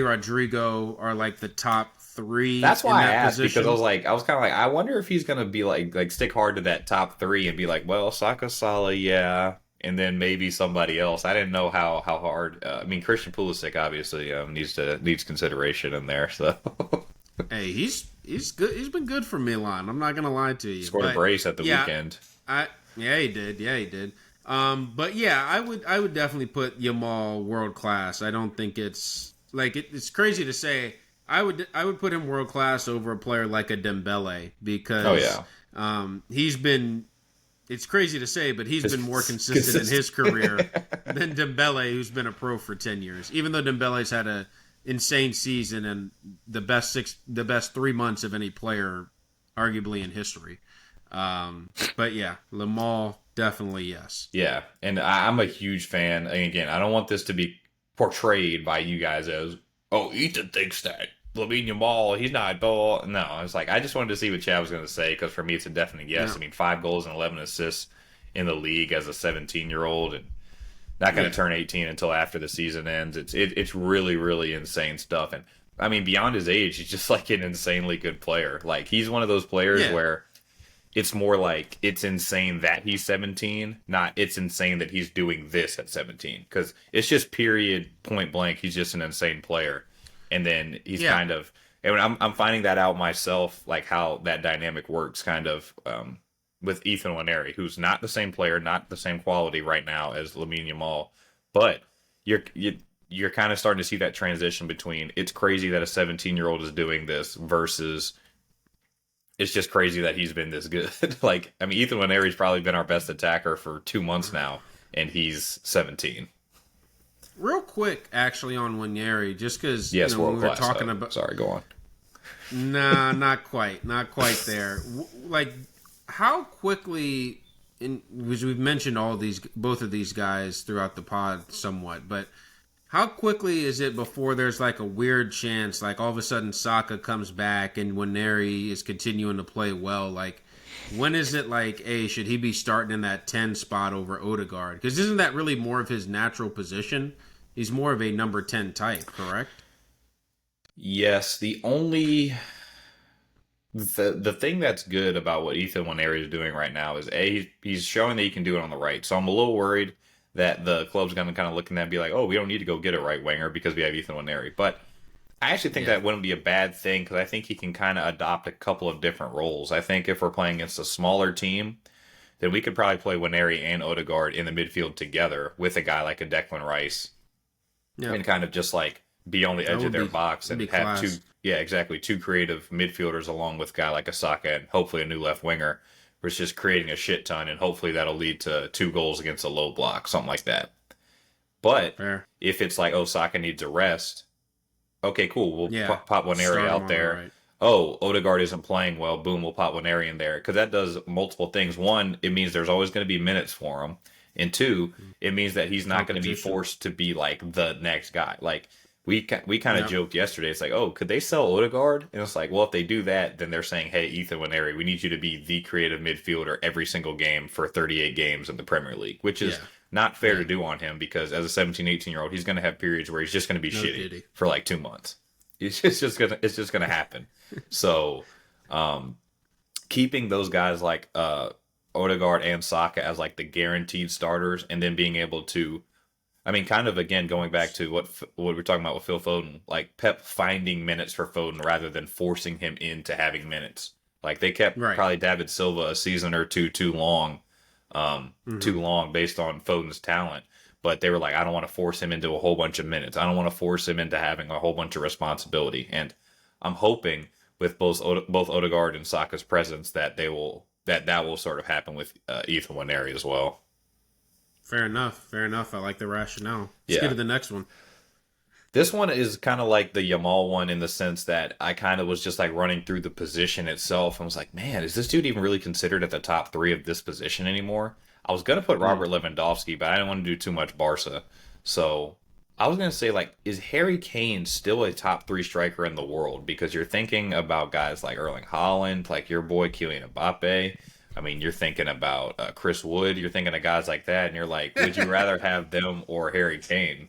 Rodrigo are like the top three. That's why in that I asked, position. because I was kind of like, I wonder if he's gonna be like stick hard to that top three and be like, well, Saka, Salah, yeah, and then maybe somebody else. I didn't know how hard. I mean, Christian Pulisic obviously needs consideration in there. So Hey, he's good. He's been good for Milan. I'm not gonna lie to you. scored a brace at the weekend. Yeah, he did. Yeah, he did. But yeah, I would definitely put Yamal world class. I don't think it's like it's crazy to say. I would put him world class over a player like a Dembele because he's been. It's crazy to say, but he's been more consistent in his career than Dembele, who's been a pro for 10 years. Even though Dembele's had a insane season and the best 3 months of any player, arguably in history. But yeah, Lamal definitely yes. Yeah, and I'm a huge fan. And again, I don't want this to be portrayed by you guys as, oh, Ethan thinks that Lamine Yamal, he's not ball. No, it's like I just wanted to see what Chad was going to say, because for me it's a definite yes. Yeah. I mean, 5 goals and 11 assists in the league as a 17-year-old, and not going to turn 18 until after the season ends. It's really, really insane stuff. And I mean, beyond his age, he's just like an insanely good player. Like, he's one of those players where it's more like it's insane that he's 17, not it's insane that he's doing this at 17. Because it's just period, point blank, he's just an insane player. And then he's kind of, and I'm finding that out myself, like how that dynamic works kind of with Ethan Waneri, who's not the same player, not the same quality right now as Lamine Yamal. But you're kind of starting to see that transition between it's crazy that a 17-year-old is doing this versus it's just crazy that he's been this good. Like, I mean, Ethan Waneri's probably been our best attacker for 2 months now, and he's 17. Real quick, actually, on Waneri, just because world we were class, talking about. Sorry, go on. Nah, not quite there. Like, how quickly? Because we've mentioned both of these guys throughout the pod somewhat, but how quickly is it before there's like a weird chance, like all of a sudden Saka comes back and Waneri is continuing to play well? Like, when is it like, hey, should he be starting in that 10 spot over Odegaard? Because isn't that really more of his natural position? He's more of a number 10 type, correct? Yes, the thing that's good about what Ethan Waneri is doing right now is he's showing that he can do it on the right. So I'm a little worried that the club's going to kind of look at that and be like, oh, we don't need to go get a right winger because we have Ethan Waneri. But I actually think that wouldn't be a bad thing, because I think he can kind of adopt a couple of different roles. I think if we're playing against a smaller team, then we could probably play Waneri and Odegaard in the midfield together with a guy like a Declan Rice, and kind of just like be on the edge of their box and have two creative midfielders along with a guy like a Saka and hopefully a new left winger, where it's just creating a shit ton, and hopefully that'll lead to 2 goals against a low block, something like that. But if it's like, oh, Saka needs a rest, okay, cool, we'll pop Waneri out there. Right. Oh, Odegaard isn't playing well, boom, we'll pop Waneri in there, because that does multiple things. One, it means there's always going to be minutes for him, and 2, it means that he's not going to be forced to be like the next guy. Like, we kind of joked yesterday. It's like, oh, could they sell Odegaard? And it's like, well, if they do that, then they're saying, hey, Ethan Waneri, we need you to be the creative midfielder every single game for 38 games in the Premier League, which is not fair to do on him, because as a 17, 18-year-old, he's going to have periods where he's just going to be shitty for like 2 months. It's just gonna happen. So, keeping those guys like Odegaard and Saka as like the guaranteed starters, and then being able to I mean, kind of again going back to what we're talking about with Phil Foden, like Pep finding minutes for Foden rather than forcing him into having minutes. Like they kept Right. probably David Silva a season or two Hmm. too long based on Foden's talent. But they were like, I don't want to force him into a whole bunch of minutes. I don't want to force him into having a whole bunch of responsibility. And I'm hoping with both Odegaard and Saka's presence that that will sort of happen with Ethan Waneri as well. Fair enough. Fair enough. I like the rationale. Let's get Yeah. to the next one. This one is kind of like the Yamal one in the sense that I kind of was just like running through the position itself. I was like, man, is this dude even really considered at the top three of this position anymore? I was gonna put Mm. Robert Lewandowski, but I didn't want to do too much Barca. So I was gonna say, like, is Harry Kane still a top three striker in the world? Because you're thinking about guys like Erling Haaland, like your boy Kylian Mbappe. I mean, you're thinking about Chris Wood. You're thinking of guys like that, and you're like, would you rather have them or Harry Kane?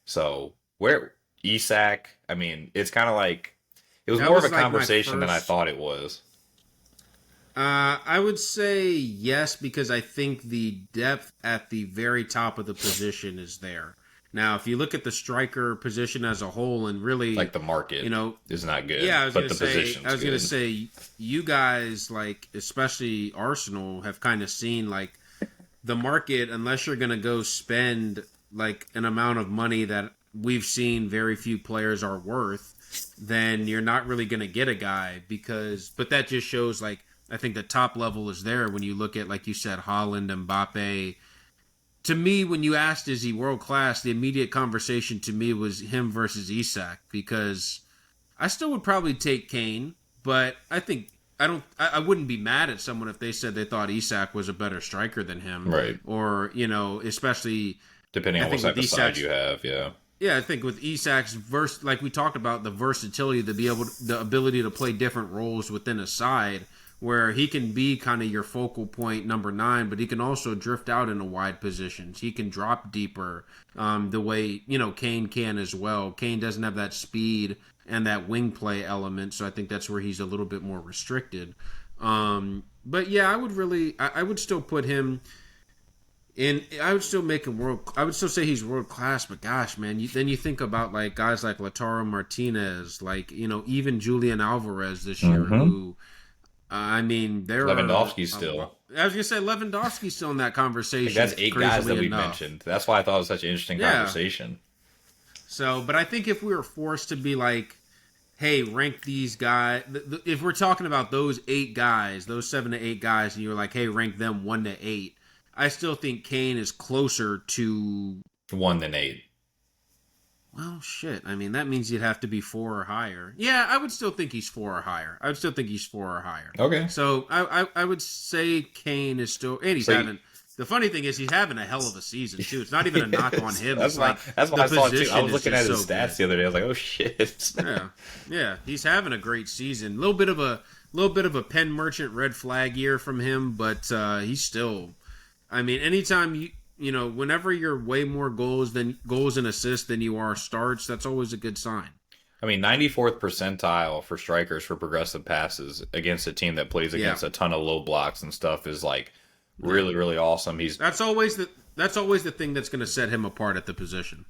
So where Isak, I mean, it's kind of like it was That more of a was like my conversation than I first. thought it was. I would say yes because I think the depth at the very top of the position is there. Now, if you look at the striker position as a whole, and really, Like the market you know, is not good, yeah, but the position's good. you guys like, especially Arsenal, have kind of seen like the market. Unless you're gonna go spend like an amount of money that we've seen very few players are worth, then you're not really gonna get a guy because. But that just shows like I think the top level is there when you look at like you said Holland, Mbappe. To me, when you asked is he world class, the immediate conversation to me was him versus Isak because I still would probably take Kane, but I think I wouldn't be mad at someone if they said they thought Isak was a better striker than him, Right. or especially Depending I on what think with type of side Isak's you have, yeah. yeah, I think with Isak's like we talked about the versatility to be able the ability to play different roles within a side where he can be kind of your focal point number 9, but he can also drift out into wide positions. He can drop deeper, the way Kane can as well. Kane doesn't have that speed and that wing play element, so I think that's where he's a little bit more restricted. But yeah, I would still put him and I would still make him world. I would still say he's world class. But gosh, man, then you think about like guys like Lautaro Martinez, like even Julian Alvarez this year, Mm-hmm. who I mean, there are. Lewandowski still. I was gonna say Lewandowski's still in that Like conversation. that's 8 guys that Crazily we enough, mentioned. That's why I thought it was such an interesting yeah. conversation. So, but I think if we were forced to be like, hey, rank these guys. If we're talking about those 8 guys, those 7 to 8 guys, and you're like, hey, rank them 1 to 8. I still think Kane is closer to. One than 8. Well, shit. I mean, that means you'd have to be 4 or higher. Yeah, I would still think he's 4 or higher. I would still think he's 4 or higher. Okay. So I would say Kane is still, and he's So having. The funny thing is, he's having a hell of a season too. It's not even a knock on him. That's It's why. like That's why the I saw it too. I position was is looking at just his so stats good. the other day. I was like, oh shit. Yeah, he's having a great season. A little bit of a pen merchant red flag year from him, but he's still. I mean, anytime whenever you're way more goals and assists than you are starts, that's always a good sign. I mean, 94th percentile for strikers for progressive passes against a team that plays Yeah, against a ton of low blocks and stuff is like really, really awesome. that's always the thing that's going to set him apart at the position.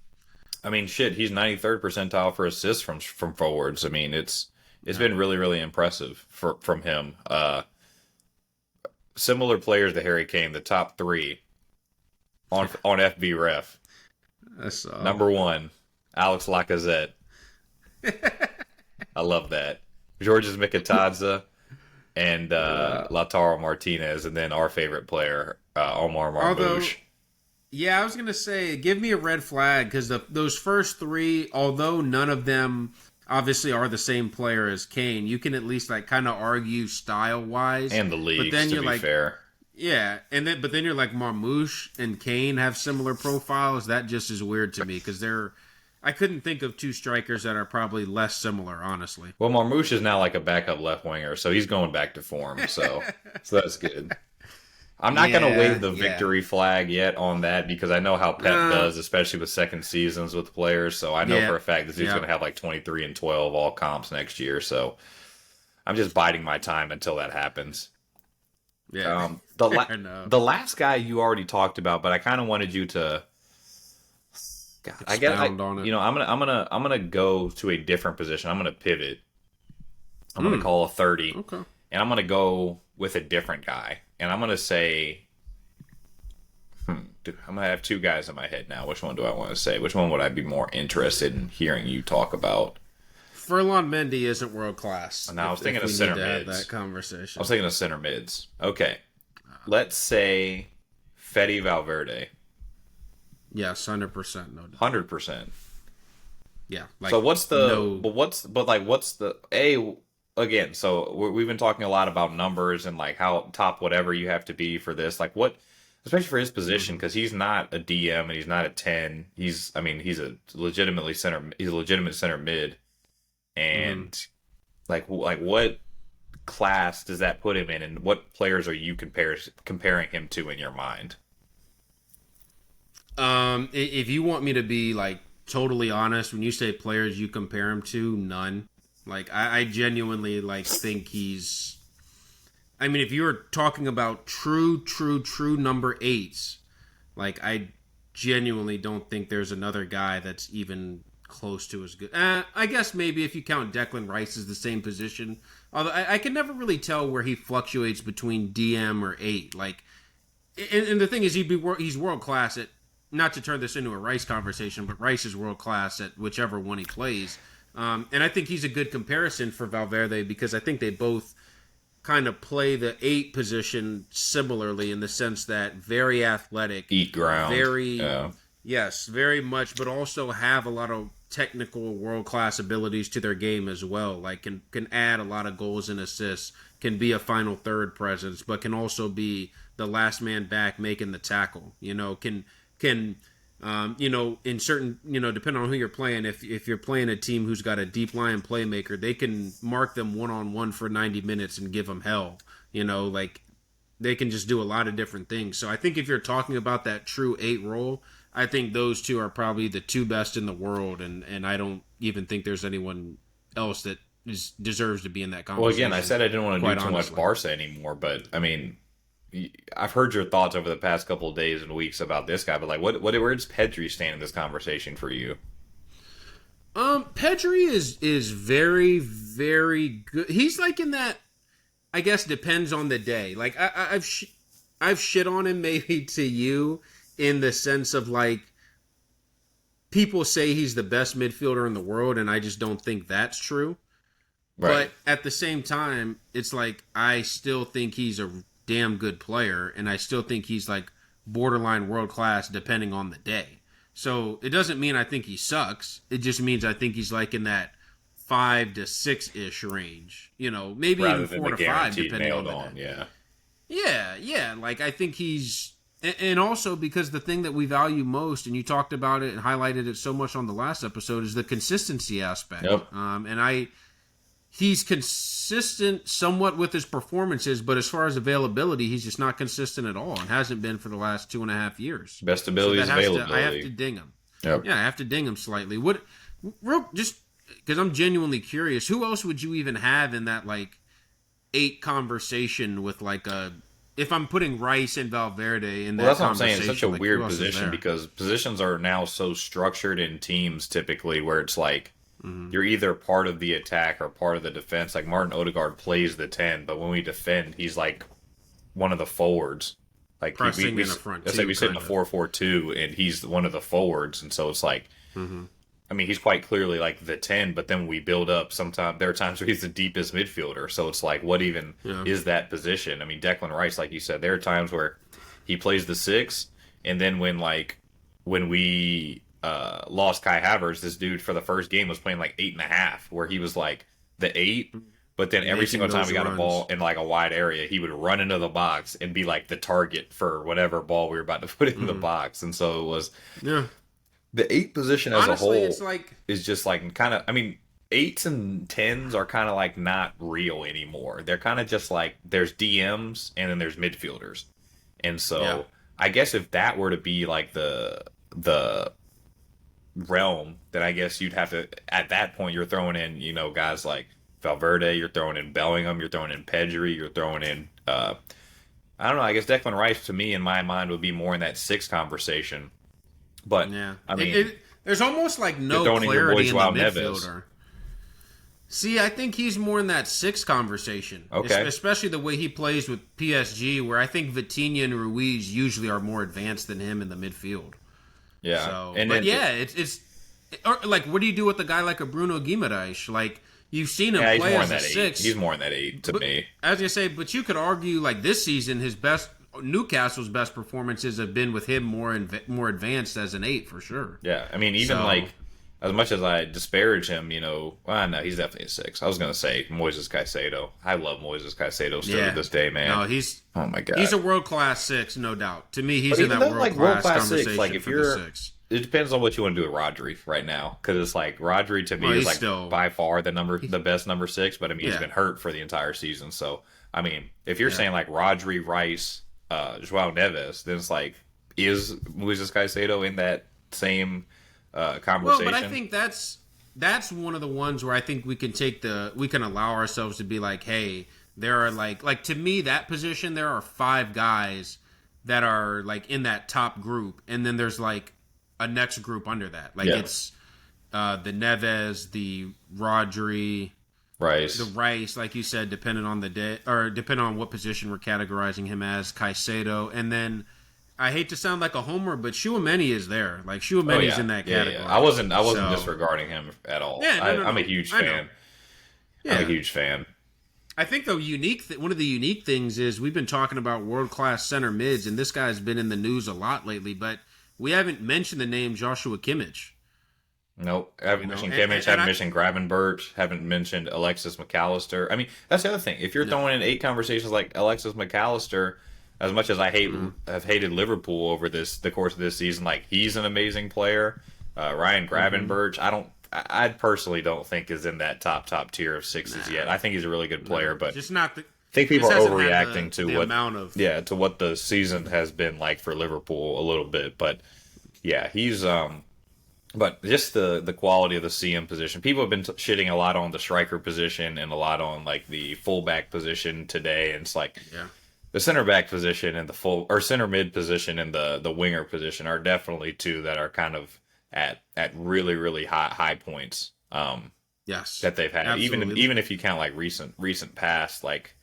I mean, shit, he's 93rd percentile for assists from forwards. I mean, it's Yeah, been really, really impressive from him. Similar players to Harry Kane, the top three on FB Ref. that's Number one, Alex Lacazette. I love that. Georges Mikatadze and yeah. Lautaro Martinez, and then our favorite player, Omar Although Marmoush. Yeah, I was gonna say, give me a red flag because those first 3, although none of them obviously are the same player as Kane, you can at least like kind of argue style wise. And the But leagues, then to you're be like, fair. yeah, but then you're like Marmouche and Kane have similar profiles. That just is weird to me because I couldn't think of 2 strikers that are probably less similar, honestly. Well, Marmoush is now like a backup left winger, so he's going back to form. So that's good. I'm not going to Yeah, wave the yeah. victory flag yet on that because I know how Pep Uh, does, especially with second seasons with players. So I know yeah, for a fact that he's yeah, going to have like 23 and 12 all comps next year. So I'm just biding my time until that happens. yeah. The I know. the last guy you already talked about, but I kind of wanted you to I get expound on it. I'm gonna go to a different position. I'm gonna pivot. I'm gonna Hmm. call a 30, Okay. and I'm gonna go with a different guy. And I'm gonna say, dude, I'm gonna have two guys in my head now. Which one do I want to say? Which one would I be more interested in hearing you talk about? Furlong Mendy isn't world class. Now I was thinking If of we center need to have mids. that I was conversation. thinking of center mids. Okay, let's say Fetty Valverde, Yes, 100%, no doubt. 100%. Yeah, So like what's the no. what's the a again? So we've been talking a lot about numbers and like how top whatever you have to be for this. Like what, especially for his position, Mhm. because he's not a DM and he's not a 10. He's a legitimately center. He's a legitimate center mid. Mhm. And like what class does that put him in, and what players are you comparing him to in your mind? If you want me to be like totally honest, when you say players you compare him to, none. Like I genuinely like think he's. I mean, if you were talking about true number eights, like I genuinely don't think there's another guy that's even close to as good. I guess maybe if you count Declan Rice as the same position, although I can never really tell where he fluctuates between DM or eight. Like, and the thing is, he's world class at. Not to turn this into a Rice conversation, but Rice is world class at whichever one he plays. And I think he's a good comparison for Valverde because I think they both kind of play the eight position similarly in the sense that very athletic, Eat ground. very Yeah. yes, very much, but also have a lot of technical world class abilities to their game as well. Like can add a lot of goals and assists, can be a final third presence, but can also be the last man back making the tackle. Can in certain, depending on who you're playing, if you're playing a team who's got a deep line playmaker, they can mark them one on one for 90 minutes and give them hell. Like they can just do a lot of different things. So I think if you're talking about that true eight role, I think those two are probably the two best in the world, and I don't even think there's anyone else that deserves to be in that Well, again, I conversation. said I didn't want to Quite do too much honestly. Barca anymore, but I mean, I've heard your thoughts over the past couple of days and weeks about this guy. But like, where does Pedri stand in this conversation for you? Pedri is very very good. He's like in that. I guess depends on the day. Like I've shit on him maybe to you in the sense of like people say he's the best midfielder in the world, and I just don't think that's true. Right. But at the same time, it's like I still think he's a damn good player, and I still think he's like borderline world class depending on the day. So it doesn't mean I think he sucks. It just means I think he's like in that 5 to 6 ish range. Maybe even Rather than four the to five guaranteed depending on nailed the day. on. Yeah. Yeah, yeah. Like I think he's, and also because the thing that we value most, and you talked about it and highlighted it so much on the last episode, is the consistency aspect. Yep. He's consistent somewhat with his performances, but as far as availability, he's just not consistent at all, and hasn't been for the last 2.5 years. Best So ability that is I have to availability. ding him. Yep. Yeah, I have to ding him slightly. What, real, just because I'm genuinely curious, who else would you even have in that like eight conversation with like a? If I'm putting Rice and Valverde in Well, that that's what I'm saying. It's such a conversation, like who weird else is position there? because positions are now so structured in teams typically where it's like Mm-hmm. you're either part of the attack or part of the defense. Like Martin Odegaard plays the 10, but when we defend, he's like one of the forwards. Like Pressing in the front let's say too, we sit in kind a of. 4-4-2 and he's one of the forwards, and so it's like Mm-hmm. I mean, he's quite clearly like the 10, but then we build up sometimes there are times where he's the deepest midfielder. So it's like what even Yeah. is that position? I mean, Declan Rice, like you said, there are times where he plays the 6, and then when we lost Kai Havertz, this dude for the first game was playing like 8.5, where he was like the 8, but then every Making single time those we got a runs. ball in like a wide area, he would run into the box and be like the target for whatever ball we were about to put in the Mm-hmm. box. And so it was Yeah. the 8 position as a Honestly, whole it's like is just like kind of, I mean, 8s and 10s are kind of like not real anymore. They're kind of just like there's DMs and then there's midfielders. And yeah. so I guess if that were to be like the realm, then I guess you'd have to at that point you're throwing in, guys like Valverde, you're throwing in Bellingham, you're throwing in Pedri, you're throwing in I don't know, I guess Declan Rice to me in my mind would be more in that 6 conversation. But Yeah, I mean, There's almost like You're no throwing in your boy clarity in the Joao Neves. midfielder. See, I think he's more in that 6 conversation. Okay. Especially the way he plays with PSG, where I think Vitinha and Ruiz usually are more advanced than him in the midfield. Yeah. So, And but then yeah, or like, what do you do with a guy like a Bruno Guimaraes? Like, you've seen him he's play more as in a that 6. 8. He's more in that 8 to me. As you say, but you could argue like this season, Newcastle's best performances have been with him more advanced as an 8 for sure. Yeah. I mean, even like, as much as I disparage him, well, no, he's definitely a 6. I was going to say Moises Caicedo. I love Moises Caicedo still to this day, man. No, oh my God. He's a world-class 6, no doubt. To me, he's but in that world-class conversation 6, like if you're, 6. It depends on what you want to do with Rodri right now, because it's like Rodri to me is like still, by far the best number 6, but I mean he's been hurt for the entire season. So I mean, if you're saying like Rodri, Rice, Joao Neves, then it's like, is Moises Caicedo in that same conversation? Well, but I think that's one of the ones where I think we can allow ourselves to be like, hey, there are like to me that position there are 5 guys that are like in that top group, and then there's like a next group under that. Like it's the Neves, the Rodri, Rice, the Rice, like you said, depending on the day or depending on what position we're categorizing him as, Caicedo, and then I hate to sound like a homer, but Tchouaméni is there. Like Tchouaméni's in that category. Yeah. I wasn't disregarding him at all. I'm a huge fan. I'm a huge fan. I think the one of the unique things is we've been talking about world-class center mids, and this guy's been in the news a lot lately, but we haven't mentioned the name Joshua Kimmich. Nope. Haven't mentioned Kimmich, haven't mentioned Gravenberch, haven't mentioned Alexis McAllister. I mean, that's the other thing. If you're throwing in 8 conversations like Alexis McAllister, as much as I have hated Liverpool over the course of this season, like he's an amazing player. Ryan Gravenberch, I personally don't think is in that top tier of 6s yet. I think he's a really good player, but just not the, I think people are overreacting to what the season has been like for Liverpool a little bit. But yeah, he's but just the quality of the CM position. People have been shitting a lot on the striker position and a lot on like the fullback position today, and it's like the center back position and the center mid position and the winger position are definitely 2 that are kind of at really really high points. That they've had. Absolutely. Even if you count like recent past, like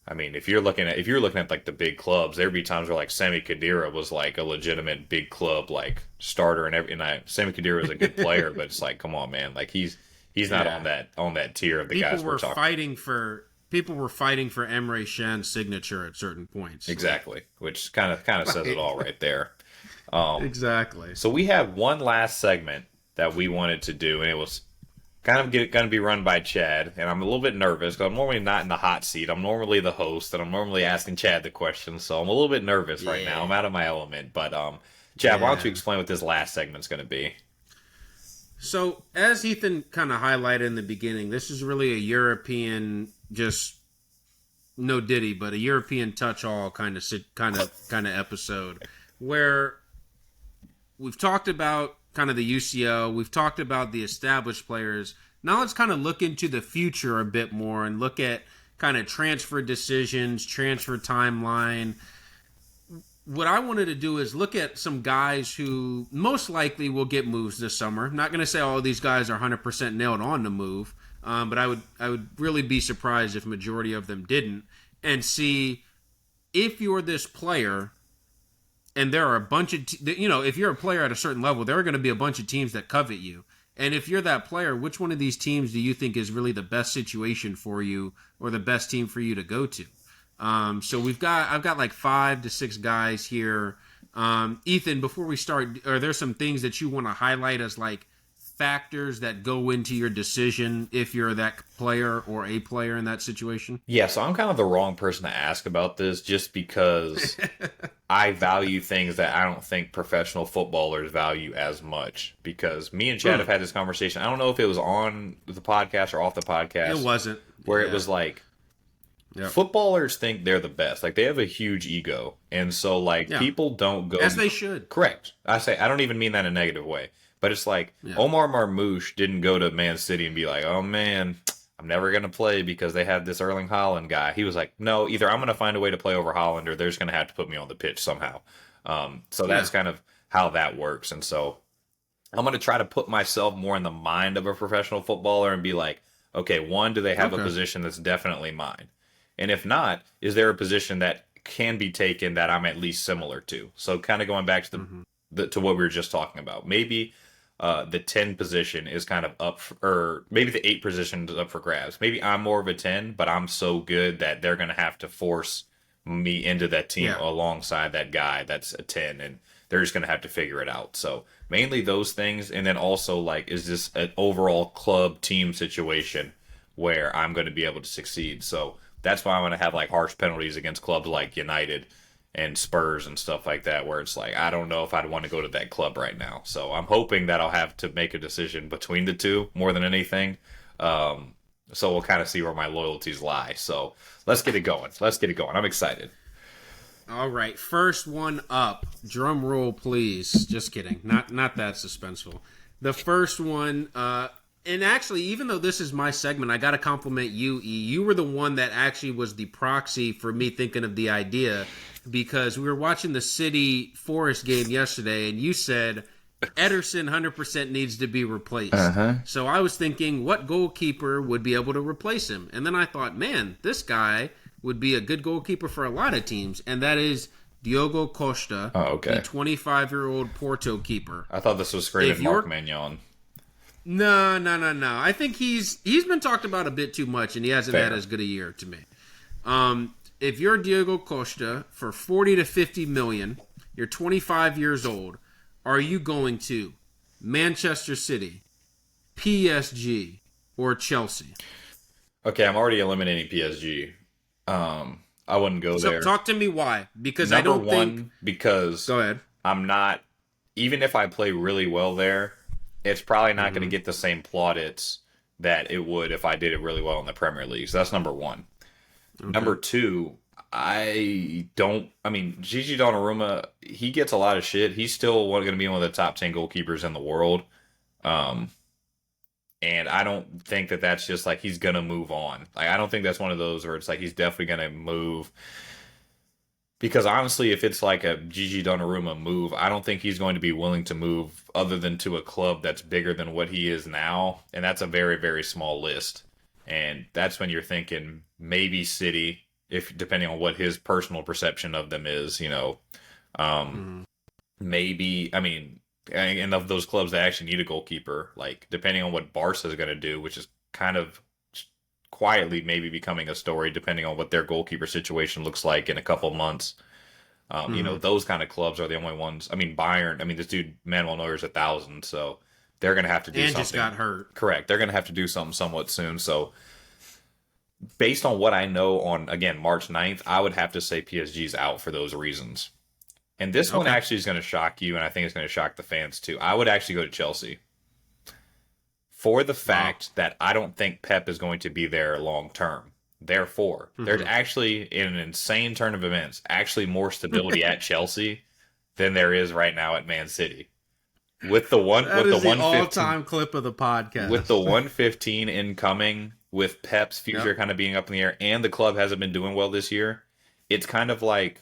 I mean, if you're looking at like the big clubs, there'd be times where like Sami Khedira was like a legitimate big club like starter, and Sami Khedira is a good player, but it's like, come on, man, like he's not on that tier of the guys we're talking. People were fighting for Emre Can's signature at certain points. Exactly, which kind of says it all right there. Exactly. So we have one last segment that we wanted to do, and it was kind of going to be run by Chad, and I'm a little bit nervous because I'm normally not in the hot seat. I'm normally the host, and I'm normally asking Chad the questions, so I'm a little bit nervous right now. I'm out of my element, but Chad, why don't you explain what this last segment's going to be? So, as Ethan kind of highlighted in the beginning, this is really a European, just no ditty, but a European touch-all kind of episode where we've talked about kind of the UCL. We've talked about the established players. Now let's kind of look into the future a bit more and look at kind of transfer decisions, transfer timeline. What I wanted to do is look at some guys who most likely will get moves this summer. I'm not going to say all these guys are 100% nailed on to move, but I would really be surprised if a majority of them didn't, and see if you're this player. And there are a bunch of, if you're a player at a certain level, there are going to be a bunch of teams that covet you. And if you're that player, which one of these teams do you think is really the best situation for you or the best team for you to go to? So I've got like 5 to 6 guys here. Ethan, before we start, are there some things that you want to highlight as like factors that go into your decision if you're that player or a player in that situation? Yeah, so I'm kind of the wrong person to ask about this just because I value things that I don't think professional footballers value as much. Because me and Chad have had this conversation. I don't know if it was on the podcast or off the podcast. It wasn't. Where it was like, footballers think they're the best. Like, they have a huge ego. And so, like, people don't go... As they should. Correct. I don't even mean that in a negative way. But it's like, Omar Marmoush didn't go to Man City and be like, oh, man, I'm never going to play because they have this Erling Haaland guy. He was like, no, either I'm going to find a way to play over Haaland or they're just going to have to put me on the pitch somehow. So that's kind of how that works. And so I'm going to try to put myself more in the mind of a professional footballer and be like, okay, one, do they have a Okay. position that's definitely mine? And if not, is there a position that can be taken that I'm at least similar to? So kind of going back to Hmm. to what we were just talking about. Maybe the 10 position is kind of up for, or maybe the 8 position is up for grabs. Maybe I'm more of a 10, but I'm so good that they're going to have to force me into that team Yeah. alongside that guy that's a 10, and they're just going to have to figure it out. So mainly those things, and then also like, is this an overall club team situation where I'm going to be able to succeed? So that's why I'm going to have like harsh penalties against clubs like United and Spurs and stuff like that, where it's like, I don't know if I'd want to go to that club right now. So I'm hoping that I'll have to make a decision between the two more than anything. So we'll kind of see where my loyalties lie. So let's get it going. Let's get it going. I'm excited. All right, first one up. Drum roll, please. Just kidding. Not that suspenseful. The first one, and actually, even though this is my segment, I got to compliment you, E. You were the one that actually was the proxy for me thinking of the idea, because we were watching the City Forest game yesterday, and you said Ederson 100% needs to be replaced. So I was thinking, what goalkeeper would be able to replace him? And then I thought, man, this guy would be a good goalkeeper for a lot of teams, and that is Diogo Costa, Oh, okay. the 25-year-old Porto keeper. I thought this was screaming Mark Mignon. No. I think he's been talked about a bit too much, and he hasn't had Fair. as good a year to me. If you're Diogo Costa for 40 to 50 million, you're 25 years old, are you going to Manchester City, PSG, or Chelsea? Okay, I'm already eliminating PSG. I wouldn't go So there. talk to me why, because I Number don't one, think. because Go ahead. I'm not, even if I play really well there, it's probably not going to get the same plaudits that it would if I did it really well in the Premier League. So that's number one. Okay. Number two, I mean, Gigi Donnarumma, he gets a lot of shit. He's still going to be one of the top 10 goalkeepers in the world. Um, and I don't think that that's just like he's going to move on. Like, I don't think that's one of those where it's like he's definitely going to move. Because honestly, if it's like a Gigi Donnarumma move, I don't think he's going to be willing to move other than to a club that's bigger than what he is now. And that's a very, very small list. And that's when you're thinking maybe City, if depending on what his personal perception of them is, you know. Maybe, I mean, and of those clubs that actually need a goalkeeper, like depending on what Barca is going to do, which is kind of quietly maybe becoming a story depending on what their goalkeeper situation looks like in a couple months. You know, those kind of clubs are the only ones. I mean, Bayern, I mean, this dude, Manuel Neuer's 1,000, so they're going to have to do And something. just got hurt. Correct. They're going to have to do something somewhat soon. So, based on what I know on, again, March 9th, I would have to say PSG's out for those reasons. And this one Okay. actually is going to shock you, and I think it's going to shock the fans too. I would actually go to Chelsea for the fact that I don't think Pep is going to be there long term. Therefore, there's actually, in an insane turn of events, actually more stability at Chelsea than there is right now at Man City. With the one, That with is the the 115, all-time clip of the podcast. with the 115 incoming, with Pep's future kind of being up in the air, and the club hasn't been doing well this year, it's kind of like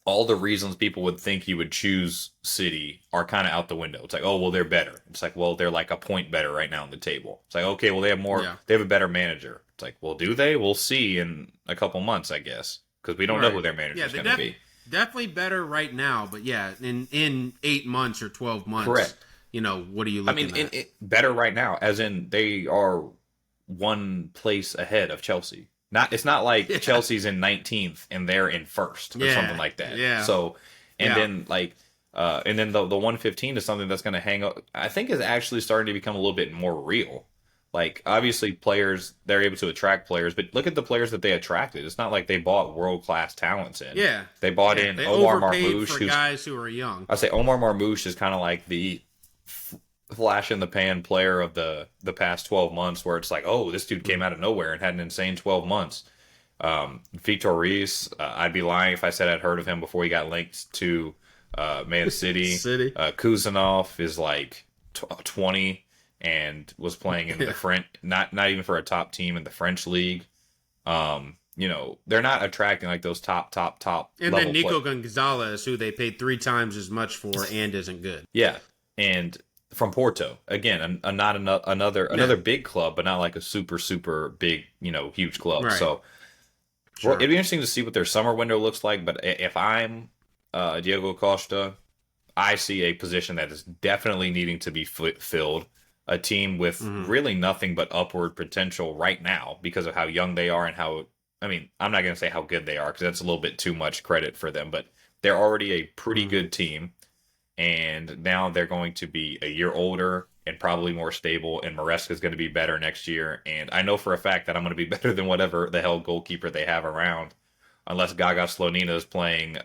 all the reasons people would think you would choose City are kind of out the window. It's like, oh, well, they're better. It's like, well, they're like a point better right now on the table. It's like, okay, well, they have more, they have a better manager. It's like, well, do they? We'll see in a couple months, I guess, because we don't know who their manager is going to be. Definitely better right now, but yeah, in 8 months or 12 months, Correct. You know, what are you looking at? Better right now, as in they are one place ahead of Chelsea. It's not like Chelsea's in 19th and they're in first or something like that. Yeah. So, then like, and then the 115 is something that's going to hang up. I think is actually starting to become a little bit more real. Like, obviously, players, they're able to attract players, but look at the players that they attracted. It's not like they bought world-class talents in. Yeah. They bought in they Omar overpaid Marmoush. for guys who are young. I say Omar Marmoush is kind of like the flash in the pan player of the past 12 months, where it's like, oh, this dude came out of nowhere and had an insane 12 months. Vitor Reis, I'd be lying if I said I'd heard of him before he got linked to Man City. Kuzanov is like 20 and was playing in the French, not even for a top team in the French league. You know, they're not attracting like those top And level then Nico players. Gonzalez, who they paid 3 times as much for and isn't good. Yeah. And from Porto. Again, not Yeah, another big club, but not like a super big, huge club. right. So well, Sure. it'd be interesting to see what their summer window looks like. But if I'm Diego Costa, I see a position that is definitely needing to be filled. A team with Hmm. really nothing but upward potential right now because of how young they are and how, I mean, I'm not going to say how good they are because that's a little bit too much credit for them, but they're already a pretty Hmm. good team. And now they're going to be a year older and probably more stable. And Maresca is going to be better next year. And I know for a fact that I'm going to be better than whatever the hell goalkeeper they have around, unless Gaga Slonina is playing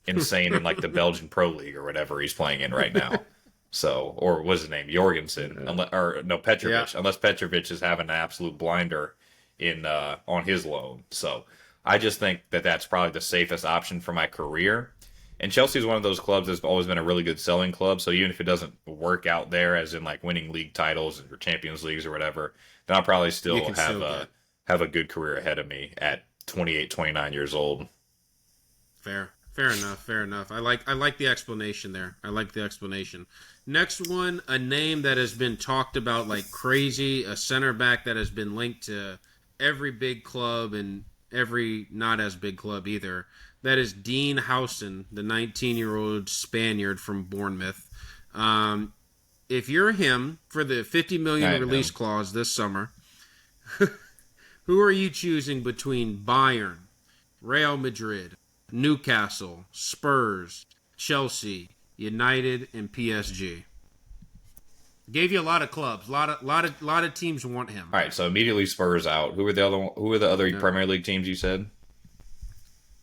insane in like the Belgian Pro League or whatever he's playing in right now. So, or what's his name, Jorgensen, or no Yeah. Petrovic, unless Petrovic is having an absolute blinder in on his loan. So, I just think that that's probably the safest option for my career. And Chelsea is one of those clubs that's always been a really good selling club. So even if it doesn't work out there, as in like winning league titles or Champions Leagues or whatever, then I'll probably You still can still get have a good career ahead of me at 28, 29 years old. fair. Fair enough. Fair enough. I like the explanation there. I like the explanation. Next one, a name that has been talked about like crazy, a center back that has been linked to every big club and every not as big club either. That is Dean Howson, the 19-year-old Spaniard from Bournemouth. Um, if you're him for the 50 I million am release him. clause this summer, who are you choosing between Bayern, Real Madrid, Newcastle, Spurs, Chelsea, United, and PSG? Gave you a lot of clubs. A lot of teams want him. All right, so immediately Spurs out. Who are the other Yeah. Premier League teams you said?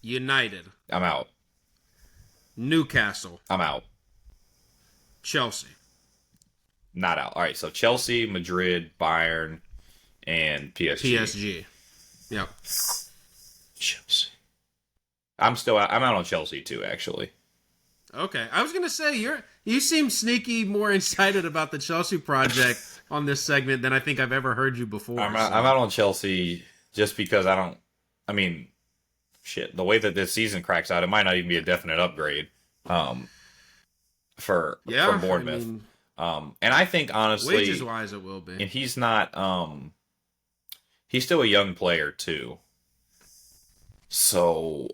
United, I'm out. Newcastle, I'm out. Chelsea. Not out. All right, so Chelsea, Madrid, Bayern, and PSG. PSG. Yep. Chelsea. I'm still out. I'm out on Chelsea too, actually. Okay. I was gonna say you seem sneaky more excited about the Chelsea project on this segment than I think I've ever heard you before. I'm So out on Chelsea just because I don't. I mean, shit. The way that this season cracks out, it might not even be a definite upgrade. Um, for yeah, I Bournemouth. mean, And I think wages honestly, wise, it will be. and he's not. He's still a young player too. So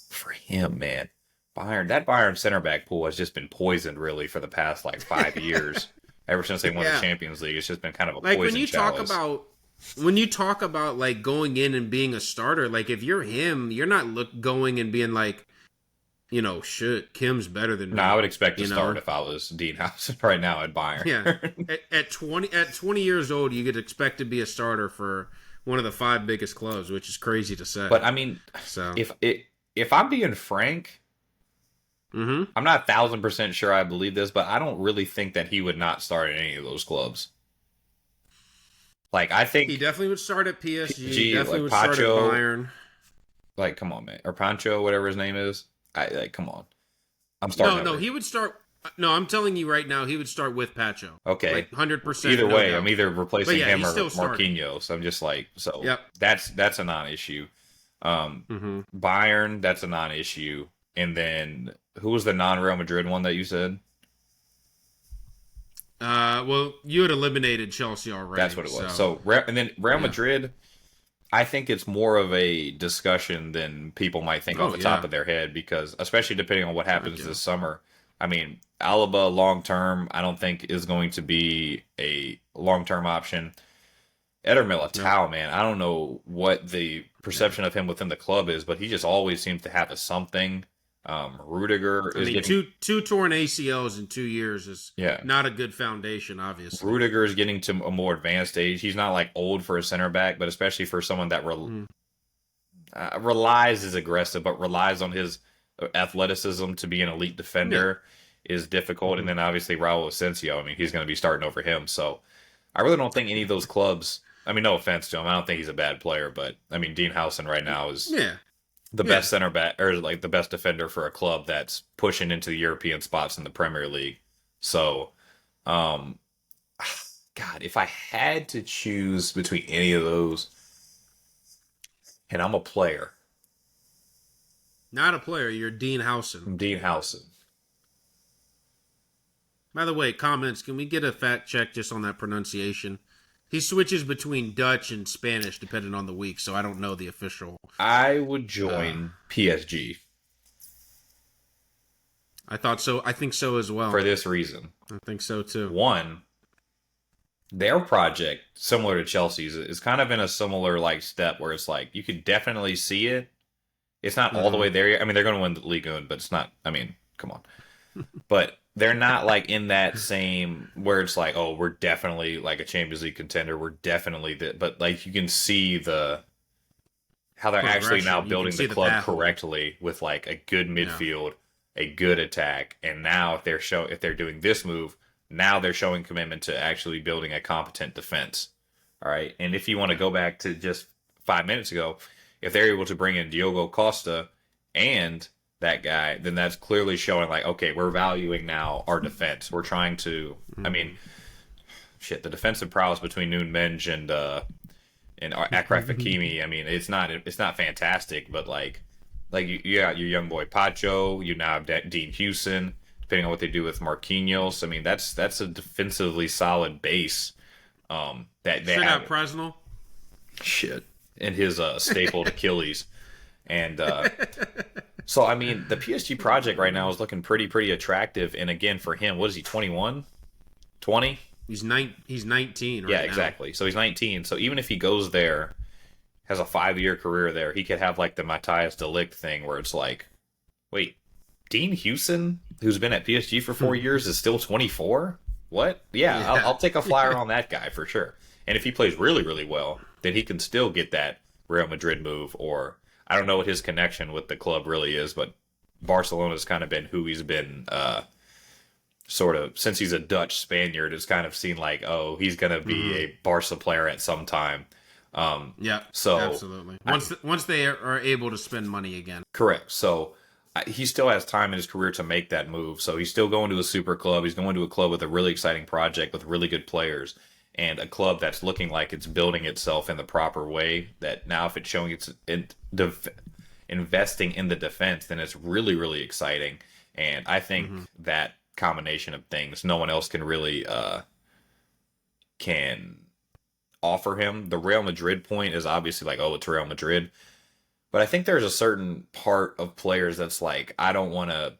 for him, man, that Bayern center back pool has just been poisoned really for the past like 5 years. Ever since they won the Yeah. Champions League, it's just been kind of a Like poison chalice. when you talk about like going in and being a starter, like if you're him, you're not going and being like, shit, Kim's better than No, I me. would expect to You start know? if I was Dean House right now at Yeah. Bayern. At 20 years old, you could expect to be a starter for one of the five biggest clubs, which is crazy to say. But I mean, So, if I'm being frank, hmm I'm not 1,000% sure I believe this, but I don't really think that he would not start at any of those clubs. Like I he think definitely would start at PSG. G Definitely like would start at Pacho, Bayern. like come on, man, or Pancho, whatever his name is. I like come on. I'm starting No, no, over. he would start. No, I'm telling you right now, he would start with Pacho. Okay. Like 100%. Either no way, doubt. I'm either replacing But yeah, him he's or still starting. Marquinhos. I'm just like so. Yep. That's a non-issue. Hmm. Bayern, that's a non-issue. And then who was the non-Real Madrid one that you said? Well, you had eliminated Chelsea already. That's what it was. So and then Real Yeah. Madrid, I think it's more of a discussion than people might think off Oh the top yeah. of their head because, especially depending on what happens Yeah. this summer. I mean, Alaba long term, I don't think is going to be a long term option. Eder Nope. Militao, man, I don't know what the Yeah. perception of him within the club is, but he just always seems to have a something. Rudiger I is mean, getting two torn ACLs in 2 years is yeah. not a good foundation, obviously. Rudiger is getting to a more advanced age. He's not like old for a center back, but especially for someone that Mm. relies is aggressive, but relies on his athleticism to be an elite Yeah. defender is difficult. And Mhm. then obviously Raul Asensio, I mean, he's going to be starting over him. So I really don't think any of those clubs. I mean, no offense to him, I don't think he's a bad player, but I mean, Dean Howson right now is Yeah. the Yeah. best center back or like the best defender for a club that's pushing into the European spots in the Premier League. So, um, God, if I had to choose between any of those, and I'm a player, Not a player. You're Dean Howson. Dean Howson. By the way, comments, can we get a fact check just on that pronunciation? He switches between Dutch and Spanish depending on the week, so I don't know the official. I would Uh, join PSG I thought so. I think so as well. for this reason. I think so too. One, their project, similar to Chelsea's, is kind of in a similar like step where it's like you could definitely see it. It's not all the Mm-hmm. way there yet. I mean, they're going to win the league, but it's not. I mean, come on. But they're not like in that same where it's like, oh, we're definitely like a Champions League contender. We're definitely the, but like you can see the how they're actually now Progression. You can building the see the club pathway. correctly with like a good Yeah. midfield, a good attack, and now if they're doing this move, now they're showing commitment to actually building a competent defense. All right, and if you want to go back to just 5 minutes ago, if they're able to bring in Diogo Costa and that guy, then that's clearly showing like, okay, we're valuing now our defense. We're trying to, I mean, shit, the defensive prowess between Noon Menge and Akraf Hakimi. I mean, it's not fantastic, but like you got your young boy Pacho. You now have Dean Houston. Depending on what they do with Marquinhos, I mean that's a defensively solid base. That they Straight have out Presnell. shit in his stapled Achilles, and so I mean the PSG project right now is looking pretty attractive. And again, for him, what is he, 21, 20? He's 19 right Yeah, now. exactly. So he's 19. So even if he goes there, has a 5-year career there, he could have like the Matthias de Ligt thing where it's like, wait, Dean Houston, who's been at PSG for 4 years, is still 24? What? Yeah, Yeah. I'll take a flyer on that guy for sure. And if he plays really well, then he can still get that Real Madrid move. Or I don't know what his connection with the club really is, but Barcelona's kind of been who he's been sort of since he's a Dutch Spaniard. It's kind of seen like, oh, he's gonna be a Barca player at some time. Yeah, So absolutely. Once they are able to spend money again. correct. So he still has time in his career to make that move. So he's still going to a super club. He's going to a club with a really exciting project with really good players and a club that's looking like it's building itself in the proper way. That now, if it's showing investing in the defense, then it's really exciting. And I think that combination of things, no one else can really can offer him. The Real Madrid point is obviously like, oh, it's Real Madrid. But I think there's a certain part of players that's like, I don't want to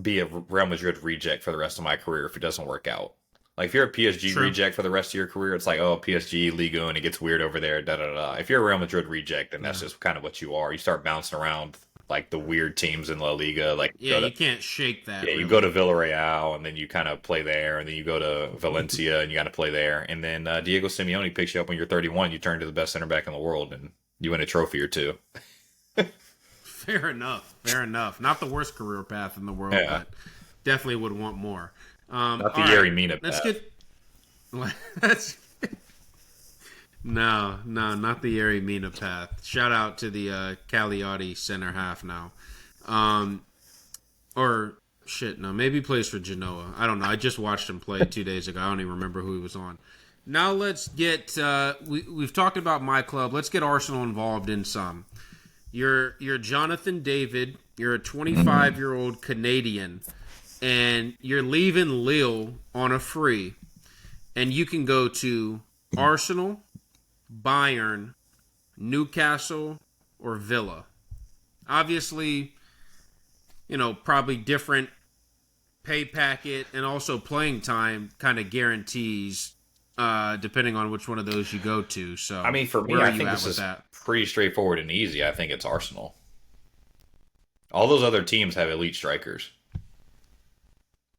be a Real Madrid reject for the rest of my career if it doesn't work out. Like if you're a PSG True. reject for the rest of your career, it's like, oh, PSG, Liga, and it gets weird over there, da da da. If you're a Real Madrid reject, then that's just kind of what you are. You start bouncing around like the weird teams in La Liga, like Yeah, you can't shake that. yeah, you really. go to Villarreal and then you kind of play there, and then you go to Valencia and you got to play there, and then Diego Simeone picks you up when you're 31. You turn to the best center back in the world, and you win a trophy or two. Fair enough. Fair enough. Not the worst career path in the world, Yeah. but definitely would want more. Not the all Yerry right, Mina let's path. get. Let's. No, not the Yeri Mina path. Shout out to the Cagliari center half now. Or shit, no, maybe he plays for Genoa. I don't know. I just watched him play 2 days ago. I don't even remember who he was on. Now let's get. We've talked about my club. Let's get Arsenal involved in some. You're Jonathan David. You're a 25-year-old Canadian, and you're leaving Lille on a free, and you can go to Arsenal, Bayern, Newcastle, or Villa. Obviously, probably different pay packet and also playing time kind of guarantees depending on which one of those you go to. So, I mean, for me, where are I you think at this with is that? pretty straightforward and easy. I think it's Arsenal. All those other teams have elite strikers.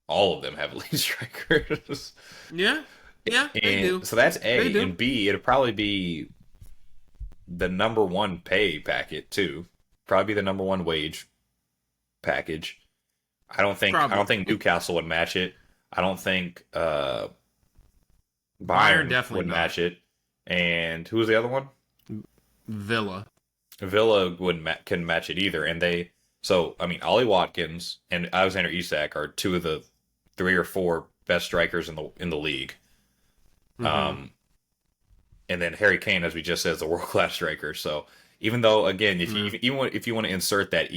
All of them have elite strikers. Yeah, they do. So that's They A. do. And B, it'd probably be the number one pay packet too. Probably the number one wage package. I don't think Probably. Newcastle would match it. I don't think Bayern Bayern definitely would not. match it. And who was the other one? Villa. Villa can match it either. And I mean, Ollie Watkins and Alexander Isak are two of the 3 or 4 best strikers in the league. And then Harry Kane, as we just said, is a world class striker. So even though, again, if you want to insert that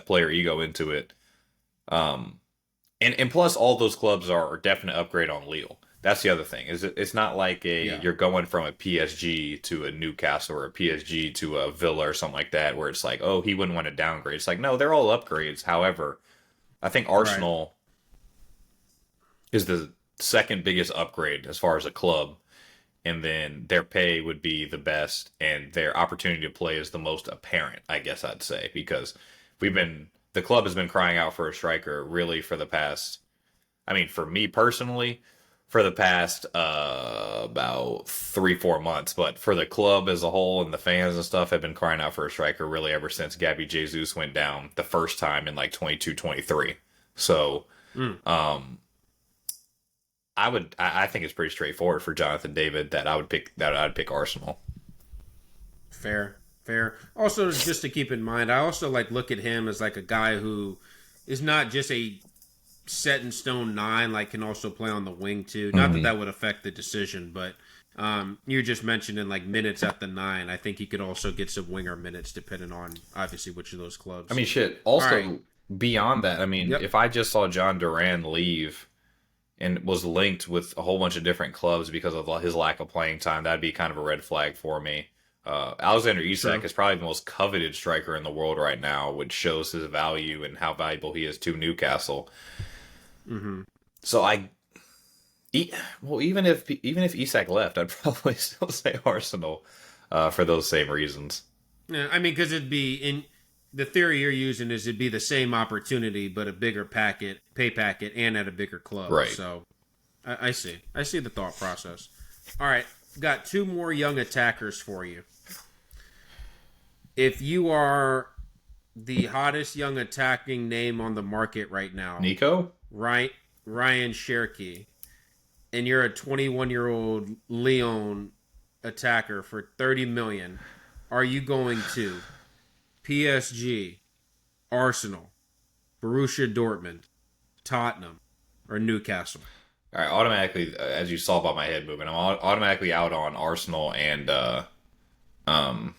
player ego into it, And plus, all those clubs are a definite upgrade on Lille. That's the other thing. It's not like Yeah. you're going from a PSG to a Newcastle or a PSG to a Villa or something like that, where it's like, oh, he wouldn't want to downgrade. It's like, no, they're all upgrades. However, I think Right. Arsenal is the second biggest upgrade as far as a club, and then their pay would be the best, and their opportunity to play is the most apparent, I guess I'd say, because the club has been crying out for a striker really for the past, I mean, for me personally, for the past about 3 4 months, but for the club as a whole and the fans and stuff have been crying out for a striker really ever since Gabby Jesus went down the first time in like 22 23. So Mm. um I think it's pretty straightforward for Jonathan David that I'd pick Arsenal. Fair, fair. Also, just to keep in mind, I also like look at him as like a guy who is not just a set in stone nine. Like can also play on the wing too. Not that Mm-hmm. that would affect the decision, but you're just mentioning like minutes at the nine. I think he could also get some winger minutes depending on obviously which of those I clubs. mean, shit. All right. Also, beyond that, I mean, Yep. if I just saw John Duran leave and was linked with a whole bunch of different clubs because of his lack of playing time, that'd be kind of a red flag for me. Alexander Isak True. is probably the most coveted striker in the world right now, which shows his value and how valuable he is to Newcastle. Mm-hmm. So well, even if Isak left, I'd probably still say Arsenal for those same reasons. Yeah, I mean, because it'd be in the theory you're using is it'd be the same opportunity, but a bigger pay packet, and at a bigger club. Right. So I see. I see the thought process. All right, got two more young attackers for you. If you are the hottest young attacking name on the market right now, Nico? right? Ryan Cherky, and you're a 21-year-old Leon attacker for 30 million, are you going to PSG, Arsenal, Borussia Dortmund, Tottenham, or Newcastle? All right, automatically, as you saw by my head moving, I'm automatically out on Arsenal and um,